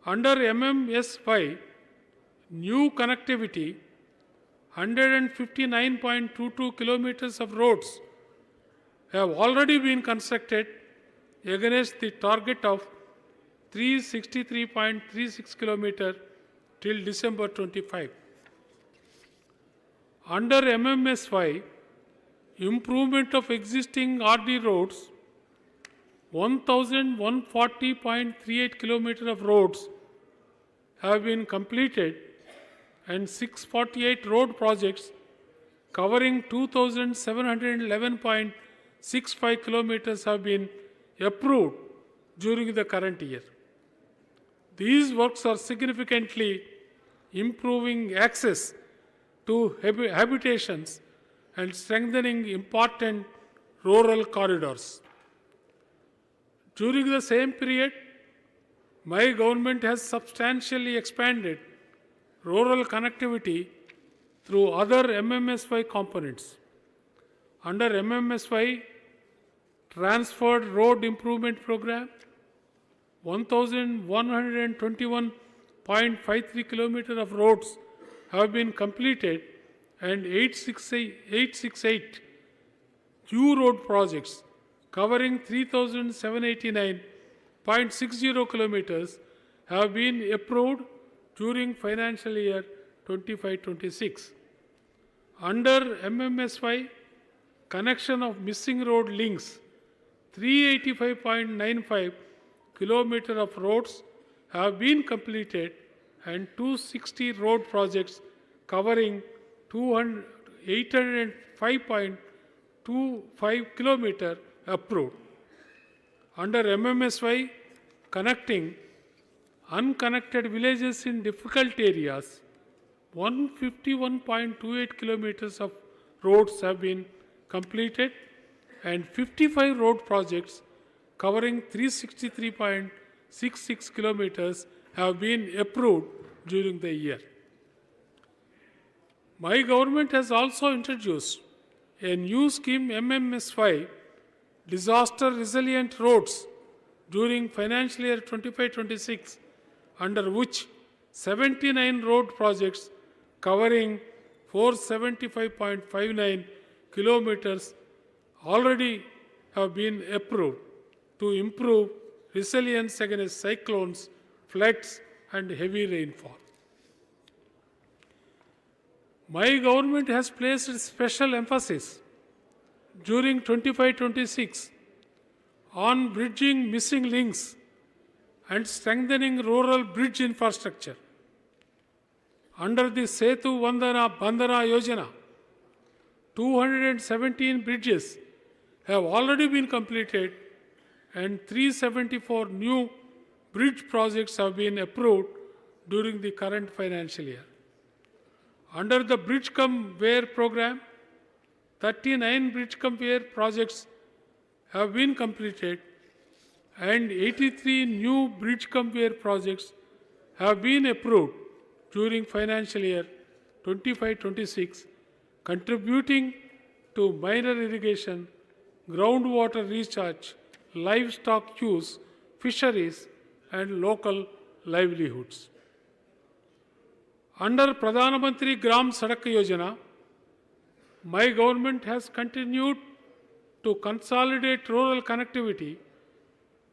Under MMSY, new connectivity, 159.22 kilometers of roads have already been constructed against the target of 363.36 kilometers till December 25. Under MMSY, improvement of existing RD roads, 1,140.38 kilometers of roads have been completed and 648 road projects covering 2,711.65 kilometers have been approved during the current year. These works are significantly improving access to habitations and strengthening important rural corridors. During the same period, my government has substantially expanded rural connectivity through other MMSY components. Under MMSY, Transferred Road Improvement Program, 1,121.53 kilometers of roads have been completed and 868 new road projects covering 3,789.60 kilometers have been approved during financial year 25-26. Under MMSY, connection of missing road links, 385.95 kilometers of roads have been completed and 260 road projects covering 805.25 kilometers approved. Under MMSY, connecting unconnected villages in difficult areas, 151.28 kilometers of roads have been completed and 55 road projects covering 363.66 kilometers have been approved during the year. My government has also introduced a new scheme MMSY, Disaster Resilient Roads, during financial year 25-26, under which 79 road projects covering 475.59 kilometers already have been approved to improve resilience against cyclones, floods, and heavy rainfall. My government has placed special emphasis during 25-26 on bridging missing links and strengthening rural bridge infrastructure. Under the Setu Bandhana Yojana, 217 bridges have already been completed and 374 new bridge projects have been approved during the current financial year. Under the Bridge Cum Wear program, 39 Bridge Cum Wear projects have been completed and 83 new Bridge Cum Wear projects have been approved during financial year 25-26, contributing to minor irrigation, groundwater recharge, livestock use, fisheries, and local livelihoods. Under Pradhan Mantri Gram Sadak Yojana, my government has continued to consolidate rural connectivity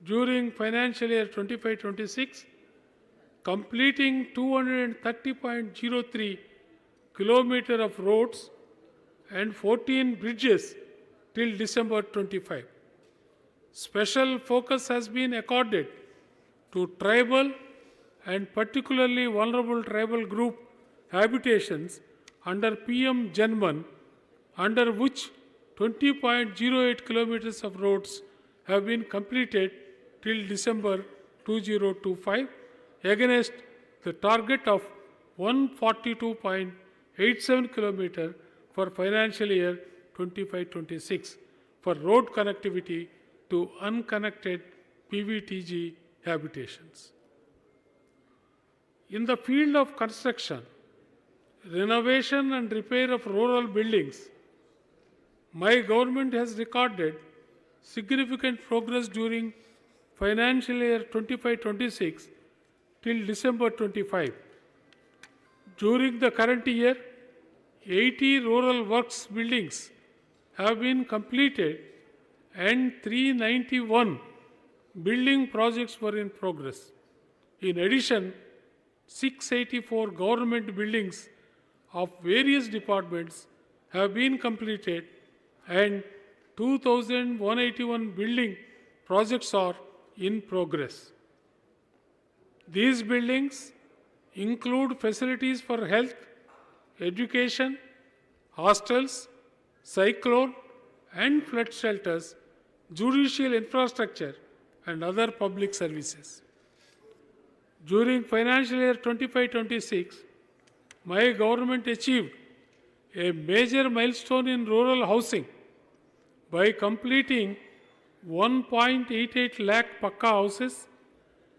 during financial year 25-26, completing 230.03 kilometers of roads and 14 bridges till December 25. Special focus has been accorded to tribal and particularly vulnerable tribal group habitations under PM Janman, under which 20.08 kilometers of roads have been completed till December 2025 against the target of 142.87 kilometers for financial year 25-26 for road connectivity to unconnected PVTG habitations. In the field of construction, renovation and repair of rural buildings, my government has recorded significant progress during financial year 25-26 till December 25. During the current year, 80 rural works buildings have been completed and 391 building projects were in progress. In addition, 684 government buildings of various departments have been completed and 2,181 building projects are in progress. These buildings include facilities for health, education, hostels, cyclone and flood shelters, judicial infrastructure and other public services. During financial year 25-26, my government achieved a major milestone in rural housing by completing 1.88 lakh Pakka houses,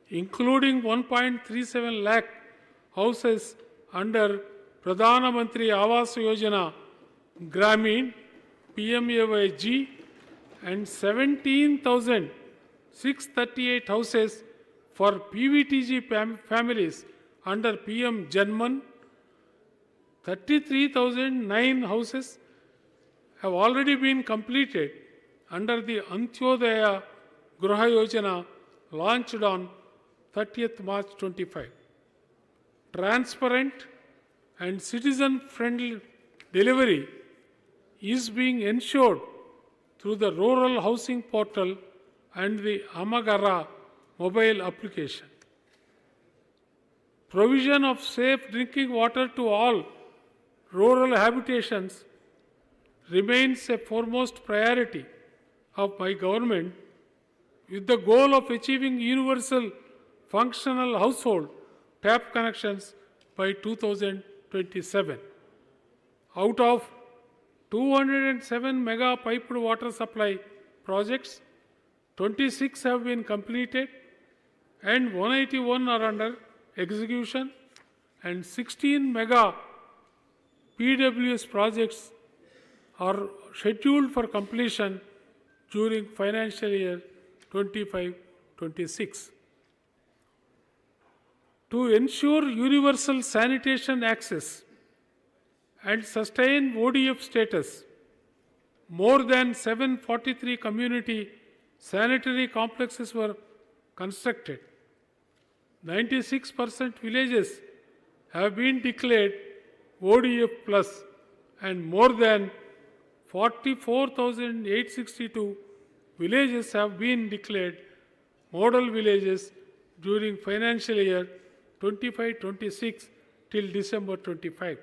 including 1.37 lakh houses under Pradhana Mantri Awas Yojana Gramin PMAYG and 17,638 houses for PVTG families under PM Janman. 33,009 houses have already been completed under the Antyodaya Gruha Yojana launched on 30th March 25. Transparent and citizen-friendly delivery is being ensured through the Rural Housing Portal and the Amagara mobile application. Provision of safe drinking water to all rural habitations remains a foremost priority of my government, with the goal of achieving universal functional household tap connections by 2027. Out of 207 mega piped water supply projects, 26 have been completed and 181 are under execution, and 16 mega PWS projects are scheduled for completion during financial year 25-26. To ensure universal sanitation access and sustain ODF status, more than 743 community sanitary complexes were constructed. 96% villages have been declared ODF plus, and more than 44,862 villages have been declared model villages during financial year 25-26 till December 25.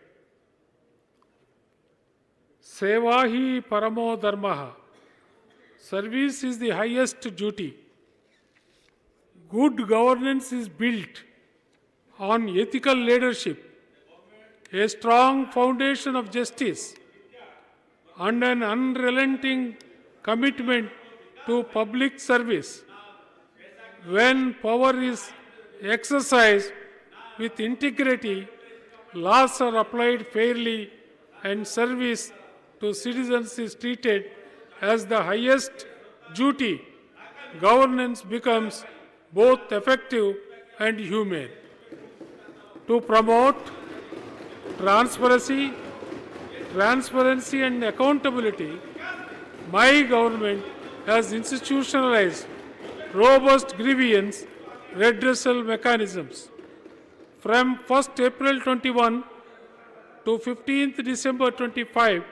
Seva hi paramo dharmaha. Service is the highest duty. Good governance is built on ethical leadership, a strong foundation of justice, and an unrelenting commitment to public service. When power is exercised with integrity, laws are applied fairly, and service to citizens is treated as the highest duty, governance becomes both effective and humane. To promote transparency and accountability, my government has institutionalized robust grievance redressal mechanisms. From 1st April 21 to 15th December 25,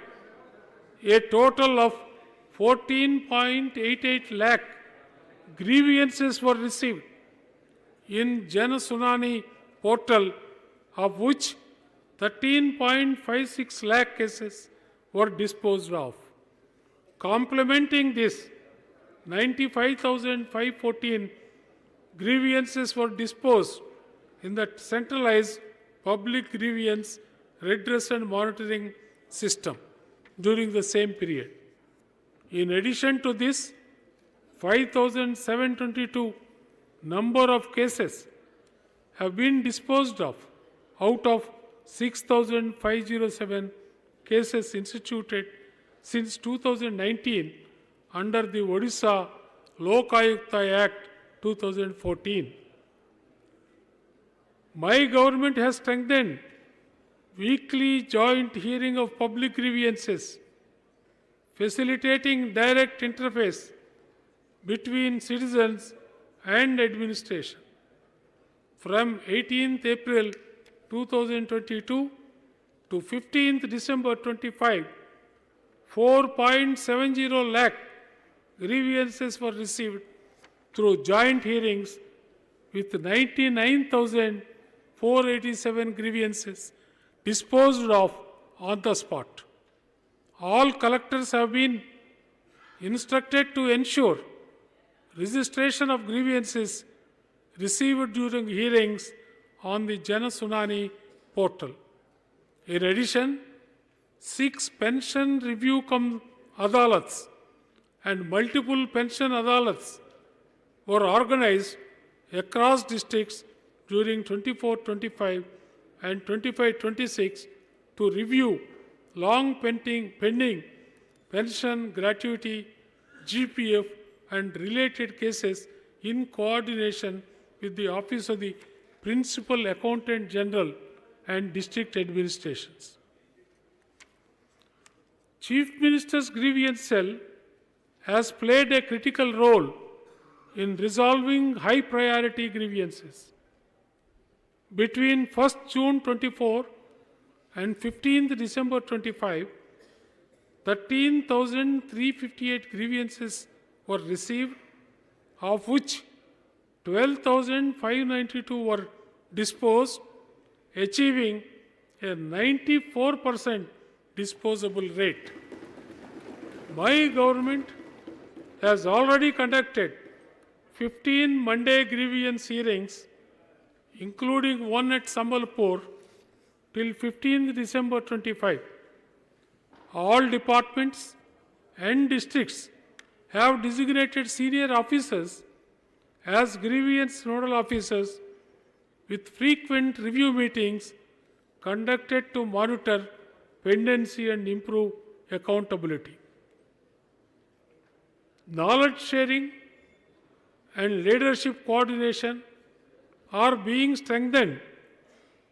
a total of 14.88 lakh grievances were received in Jana Sunani portal, of which 13.56 lakh cases were disposed of. Complementing this, 95,514 grievances were disposed in the centralized public grievance redress and monitoring system during the same period. In addition to this, 5,722 number of cases have been disposed of out of 6,507 cases instituted since 2019 under the Odisha Lokayukta Act 2014. My government has strengthened weekly joint hearing of public grievances, facilitating direct interface between citizens and administration. From 18th April 2022 to 15th December 25, 4.70 lakh grievances were received through joint hearings, with 99,487 grievances disposed of on the spot. All collectors have been instructed to ensure registration of grievances received during hearings on the Jana Sunani portal. In addition, 6 pension review adalats and multiple pension adalats were organized across districts during 24-25 and 25-26 to review long pending pension, gratuity, GPF and related cases in coordination with the Office of the Principal Accountant General and district administrations. Chief Minister's Grievance Cell has played a critical role in resolving high priority grievances. Between 1st June 24 and 15th December 25, 13,358 grievances were received, of which 12,592 were disposed, achieving a 94% disposable rate. My government has already conducted 15 Monday grievance hearings, including one at Sambalpur, till 15th December 25. All departments and districts have designated senior officers as grievance nodal officers, with frequent review meetings conducted to monitor pendency and improve accountability. Knowledge sharing and leadership coordination are being strengthened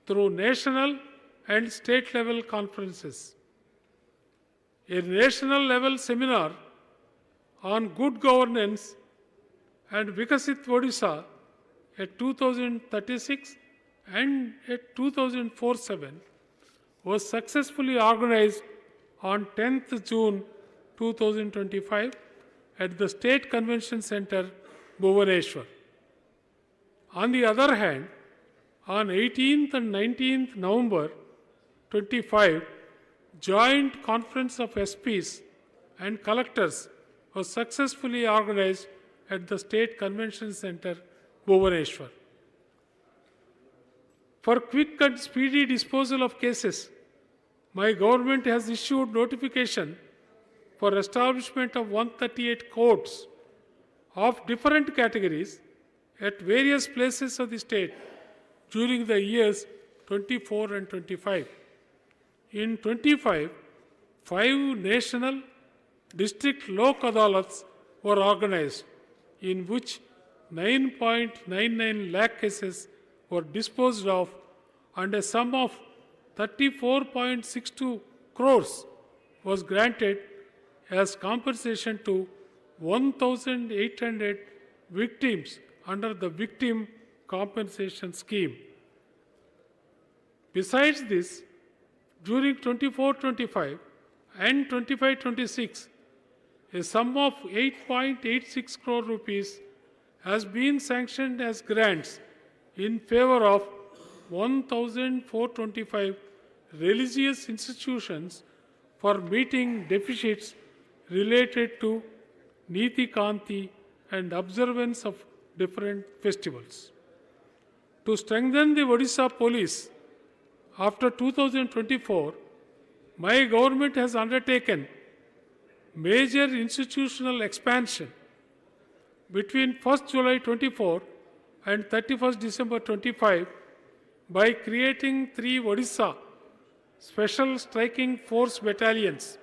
through national and state level conferences. A national level seminar on good governance and Vikasit Odisha at 2036 and at 2047 was successfully organized on 10th June 2025 at the State Convention Center, Bhubaneswar. On the other hand, on 18th and 19th November 25, joint conference of SPs and collectors was successfully organized at the State Convention Center, Bhubaneswar. For quick and speedy disposal of cases, my government has issued notification for establishment of 138 courts of different categories at various places of the state during the years 24 and 25. In 25, 5 national district Lok Adalats were organized, in which 9.99 lakh cases were disposed of and a sum of 34.62 crores was granted as compensation to 1,800 victims under the Victim Compensation Scheme. Besides this, during 24-25 and 25-26, a sum of 8.86 crore rupees has been sanctioned as grants in favor of 1,425 religious institutions for meeting deficits related to Niti Kanti and observance of different festivals. To strengthen the Odisha police, after 2024, my government has undertaken major institutional expansion. Between 1st July 24 and 31st December 25, by creating 3 Odisha Special Striking Force Battalions,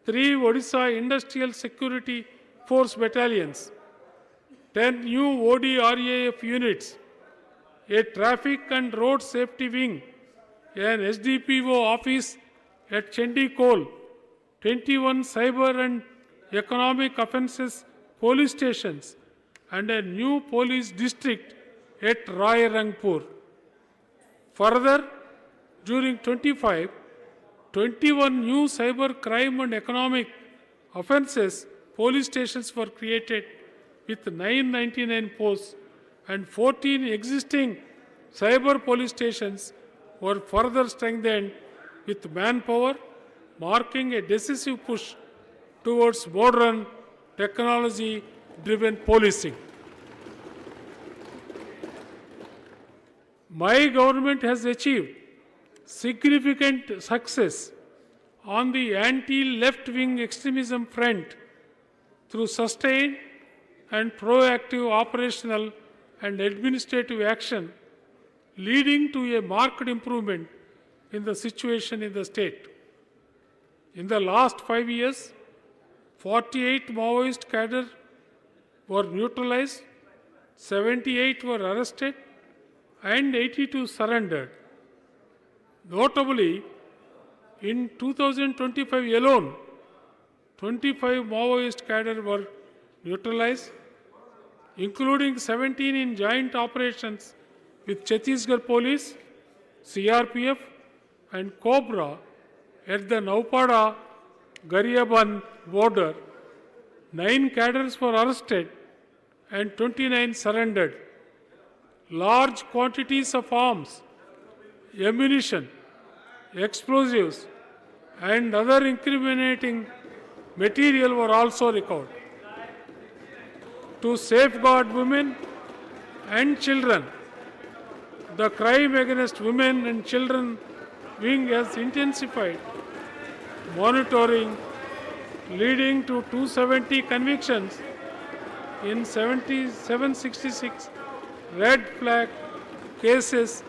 3 Odisha Industrial Security Force Battalions, 10 new ODRAF units, a Traffic and Road Safety Wing, an SDPO office at Chandikol, 21 cyber and economic offences police stations, and a new police district at Rai Rangpur. Further, during 25, 21 new cyber crime and economic offences police stations were created with 999 posts, and 14 existing cyber police stations were further strengthened with manpower, marking a decisive push towards modern technology-driven policing. My government has achieved significant success on the anti-left-wing extremism front through sustained and proactive operational and administrative action, leading to a marked improvement in the situation in the state. In the last 5 years, 48 Maoist cadres were neutralized, 78 were arrested, and 82 surrendered. Notably, in 2025 alone, 25 Maoist cadres were neutralized, including 17 in joint operations with Chhattisgarh Police, CRPF, and Cobra at the Naupada-Gariaban border. 9 cadres were arrested and 29 surrendered. Large quantities of arms, ammunition, explosives, and other incriminating material were also recovered. To safeguard women and children, the crime against women and children wing has intensified monitoring, leading to 270 convictions in 766 red flag cases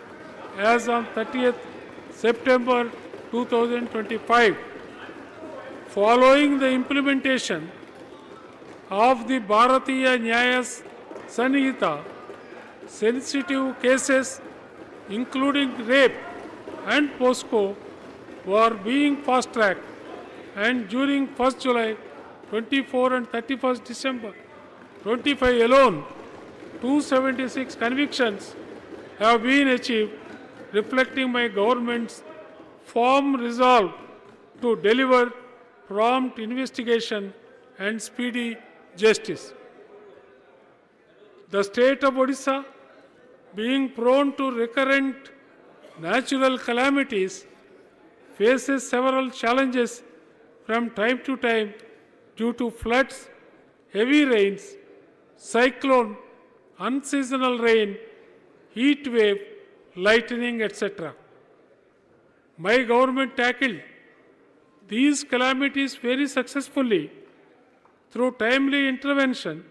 as on 30th September 2025. Following the implementation of the Bharatiya Nyaya Sanhita, sensitive cases including rape and POSCO were being fast-tracked, and during 1st July 24 and 31st December 25 alone, 276 convictions have been achieved, reflecting my government's firm resolve to deliver prompt investigation and speedy justice. The state of Odisha, being prone to recurrent natural calamities, faces several challenges from time to time due to floods, heavy rains, cyclone, unseasonal rain, heat wave, lightning, etc. My government tackled these calamities very successfully through timely intervention,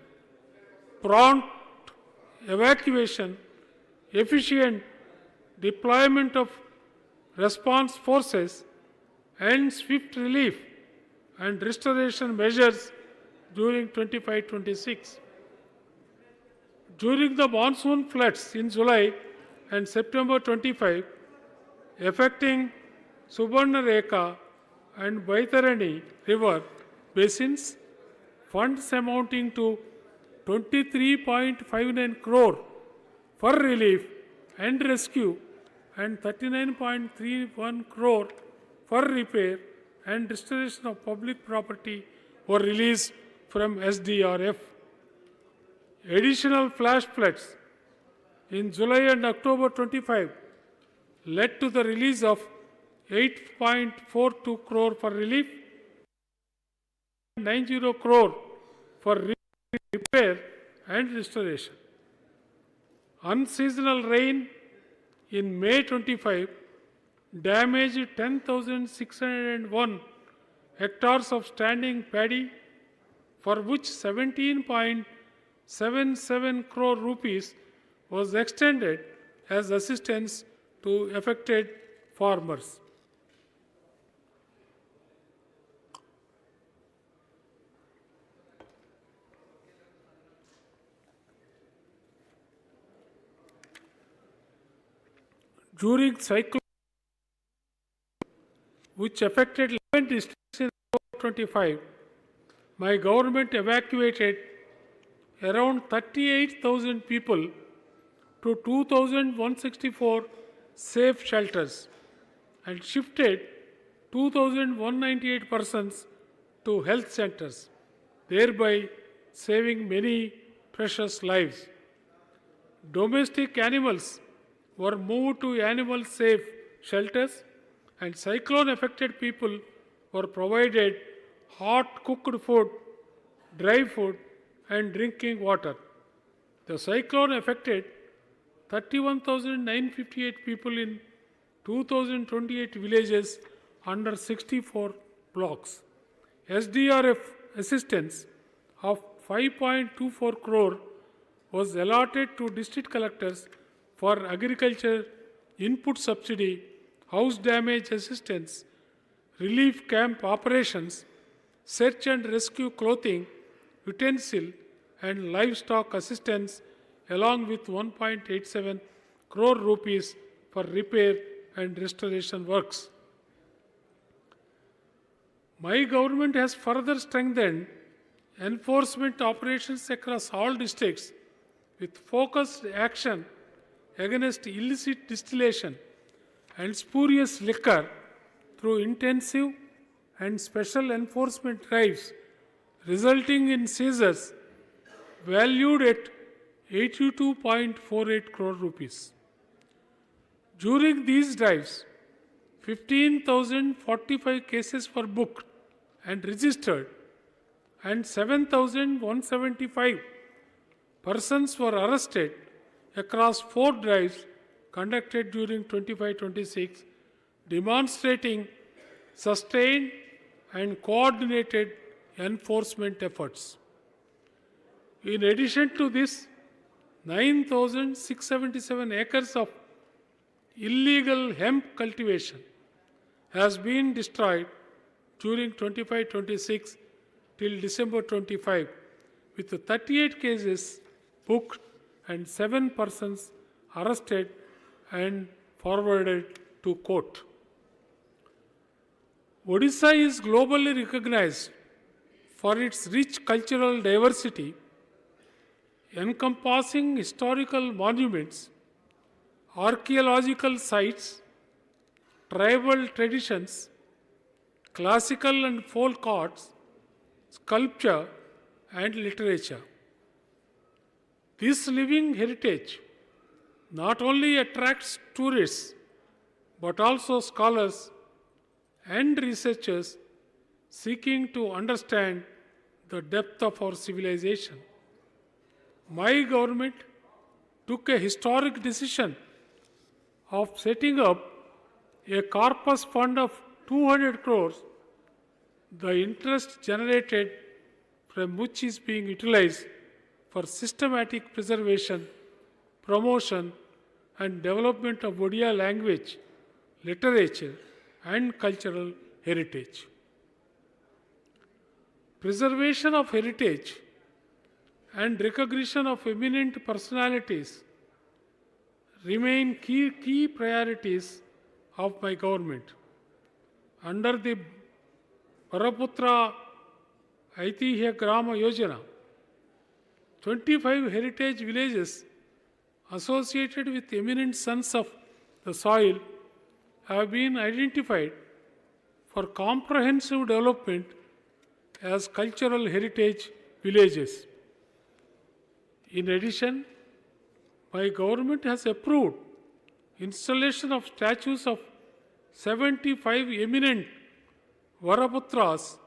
prompt evacuation, efficient deployment of response forces, and swift relief and restoration measures during 25-26. During the monsoon floods in July and September 25, affecting Subarnareka and Baitarani river basins, funds amounting to 23.59 crore for relief and rescue and 39.31 crore for repair and restoration of public property were released from SDRF. Additional flash floods in July and October 25 led to the release of 8.42 crore for relief, 90 crore for repair and restoration. Unseasonal rain in May 25 damaged 10,601 hectares of standing paddy, for which 17.77 crore rupees was extended as assistance to affected farmers. During cyclone which affected 11 districts in 25, my government evacuated around 38,000 people to 2,164 safe shelters and shifted 2,198 persons to health centers, thereby saving many precious lives. Domestic animals were moved to animal safe shelters, and cyclone affected people were provided hot cooked food, dry food, and drinking water. The cyclone affected 31,958 people in 2,028 villages under 64 blocks. SDRF assistance of 5.24 crore was allotted to district collectors for agriculture input subsidy, house damage assistance, relief camp operations, search and rescue clothing, utensil, and livestock assistance, along with 1.87 crore rupees for repair and restoration works. My government has further strengthened enforcement operations across all districts with focused action against illicit distillation and spurious liquor through intensive and special enforcement drives, resulting in seizures valued at 82.48 crore rupees. During these drives, 15,045 cases were booked and registered, and 7,175 persons were arrested across 4 drives conducted during 25-26, demonstrating sustained and coordinated enforcement efforts. In addition to this, 9,677 acres of illegal hemp cultivation has been destroyed during 25-26 till December 25, with 38 cases booked and 7 persons arrested and forwarded to court. Odisha is globally recognized for its rich cultural diversity, encompassing historical monuments, archaeological sites, tribal traditions, classical and folk arts, sculpture, and literature. This living heritage not only attracts tourists but also scholars and researchers seeking to understand the depth of our civilization. My government took a historic decision of setting up a corpus fund of 200 crores, the interest generated from which is being utilized for systematic preservation, promotion, and development of Odia language, literature, and cultural heritage. Preservation of heritage and recognition of eminent personalities remain key priorities of my government. Under the Baraputra Aitihya Grama Yojana, 25 heritage villages associated with eminent sons of the soil have been identified for comprehensive development as cultural heritage villages. In addition, my government has approved installation of statues of 75 eminent Varaputras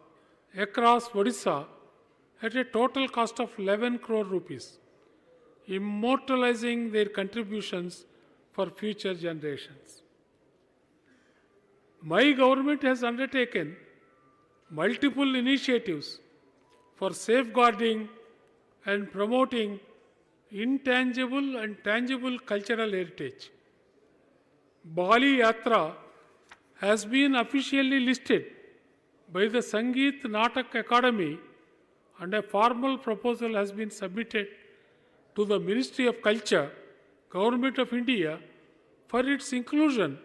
across Odisha at a total cost of 11 crore rupees, immortalizing their contributions for future generations. My government has undertaken multiple initiatives for safeguarding and promoting intangible and tangible cultural heritage. Bali Yatra has been officially listed by the Sangeet Natak Academy, and a formal proposal has been submitted to the Ministry of Culture, Government of India, for its inclusion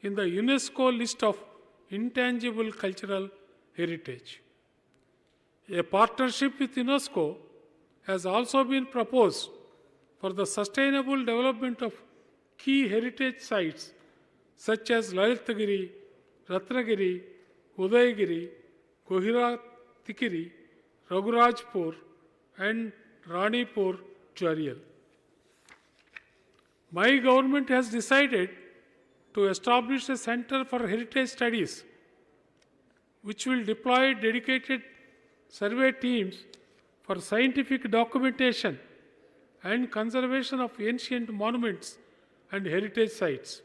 in the UNESCO list of intangible cultural heritage. A partnership with UNESCO has also been proposed for the sustainable development of key heritage sites such as Lalitagiri, Ratnagiri, Udayagiri, Kohira Tikiri, Raghurajpur, and Ranipur Jarial. My government has decided to establish a Center for Heritage Studies, which will deploy dedicated survey teams for scientific documentation and conservation of ancient monuments and heritage sites.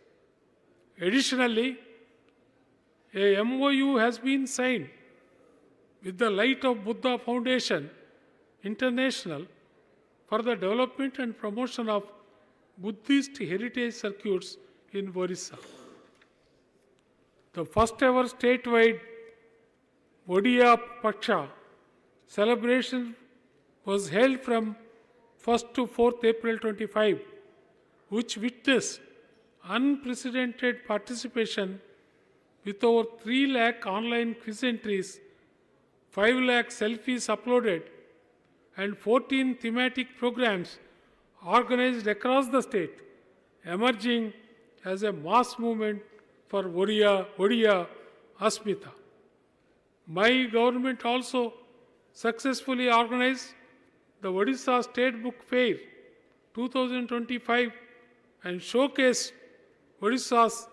Additionally, a MOU has been signed with the Light of Buddha Foundation International for the development and promotion of Buddhist heritage circuits in Odisha. The first ever statewide Odiya Paksha celebration was held from 1st to 4th April 25, which witnessed unprecedented participation with over 3 lakh online quiz entries, 5 lakh selfies uploaded, and 14 thematic programs organized across the state, emerging as a mass movement for Odiya Asmita. My government also successfully organized the Odisha State Book Fair 2025 and showcased Odisha's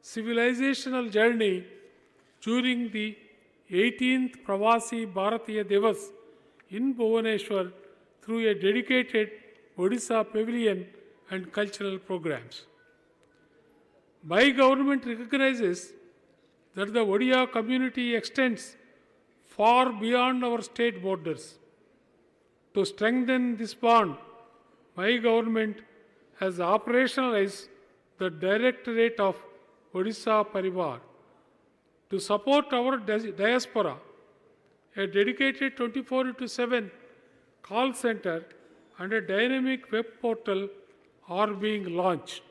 civilizational journey during the 18th Pravasi Bharatiya Divas in Bhubaneswar through a dedicated Odisha pavilion and cultural programs. My government recognizes that the Odiya community extends far beyond our state borders. To strengthen this bond, my government has operationalized the Directorate of Odisha Parivar. To support our diaspora, a dedicated 24/7 call center and a dynamic web portal are being launched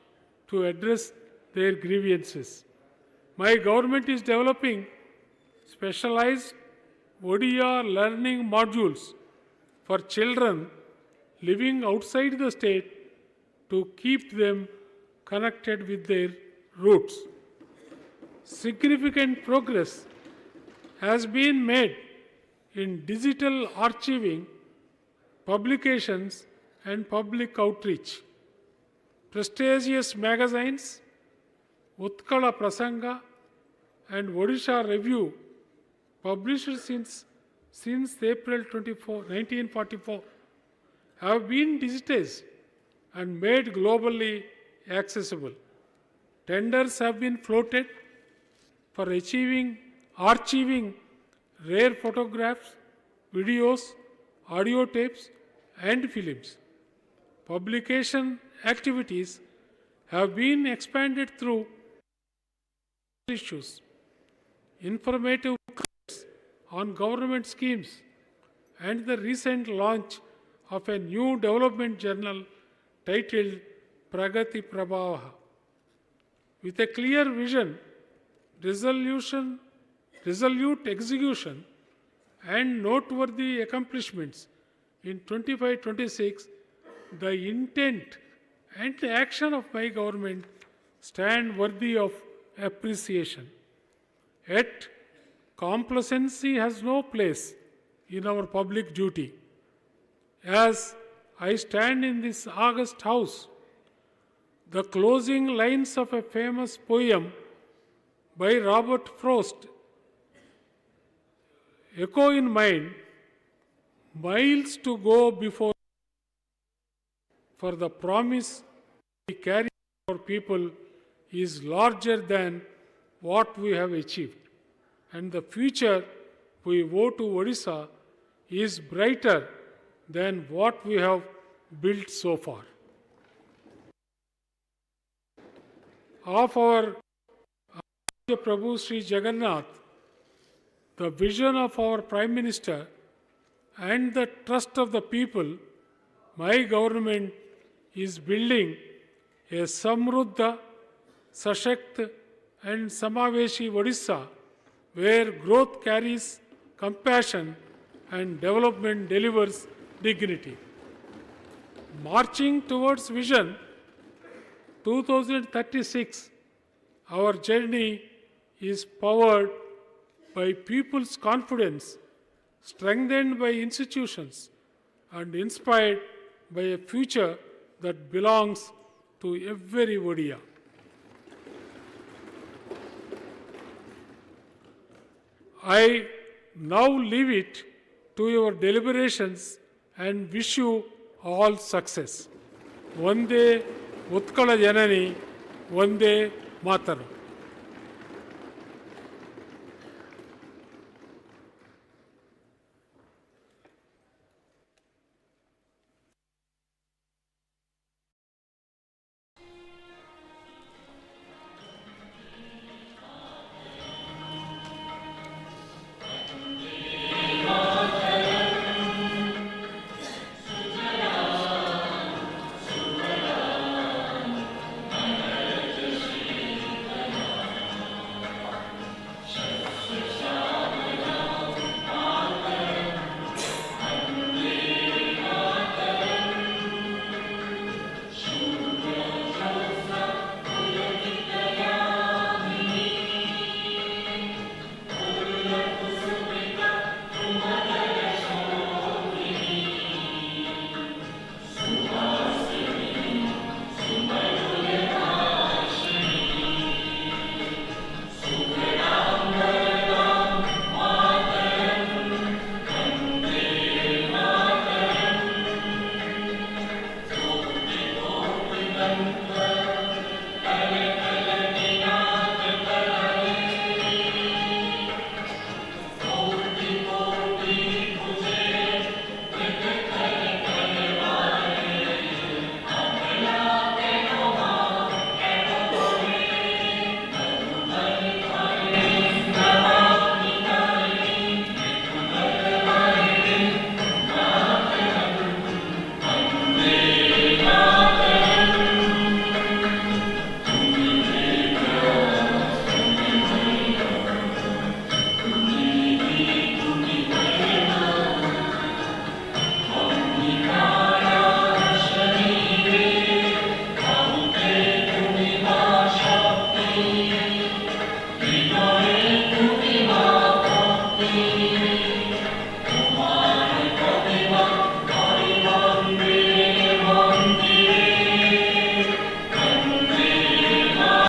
to address their grievances. My government is developing specialized Odiya learning modules for children living outside the state to keep them connected with their roots. Significant progress has been made in digital archiving, publications, and public outreach. Prestigious magazines, Utkala Prasanga and Odisha Review, published since April 1944, have been digitized and made globally accessible. Tenders have been floated for archiving rare photographs, videos, audio tapes, and films. Publication activities have been expanded through issues, informative on government schemes, and the recent launch of a new development journal titled Pragati Prabhava. With a clear vision, resolute execution, and noteworthy accomplishments in 25-26, the intent and action of my government stand worthy of appreciation. Yet, complacency has no place in our public duty. As I stand in this august house, the closing lines of a famous poem by Robert Frost echo in mind, miles to go before, for the promise we carry to our people is larger than what we have achieved, and the future we owe to Odisha is brighter than what we have built so far. Of our Prabhu Sri Jagannath, the vision of our Prime Minister, and the trust of the people, my government is building a Samruddha Sashakt and Samaveshi Odisha, where growth carries compassion and development delivers dignity. Marching towards Vision 2036, our journey is powered by people's confidence, strengthened by institutions, and inspired by a future that belongs to every Odia. I now leave it to your deliberations and wish you all success. Vande Utkala Janani, Vande Mataram. Amen.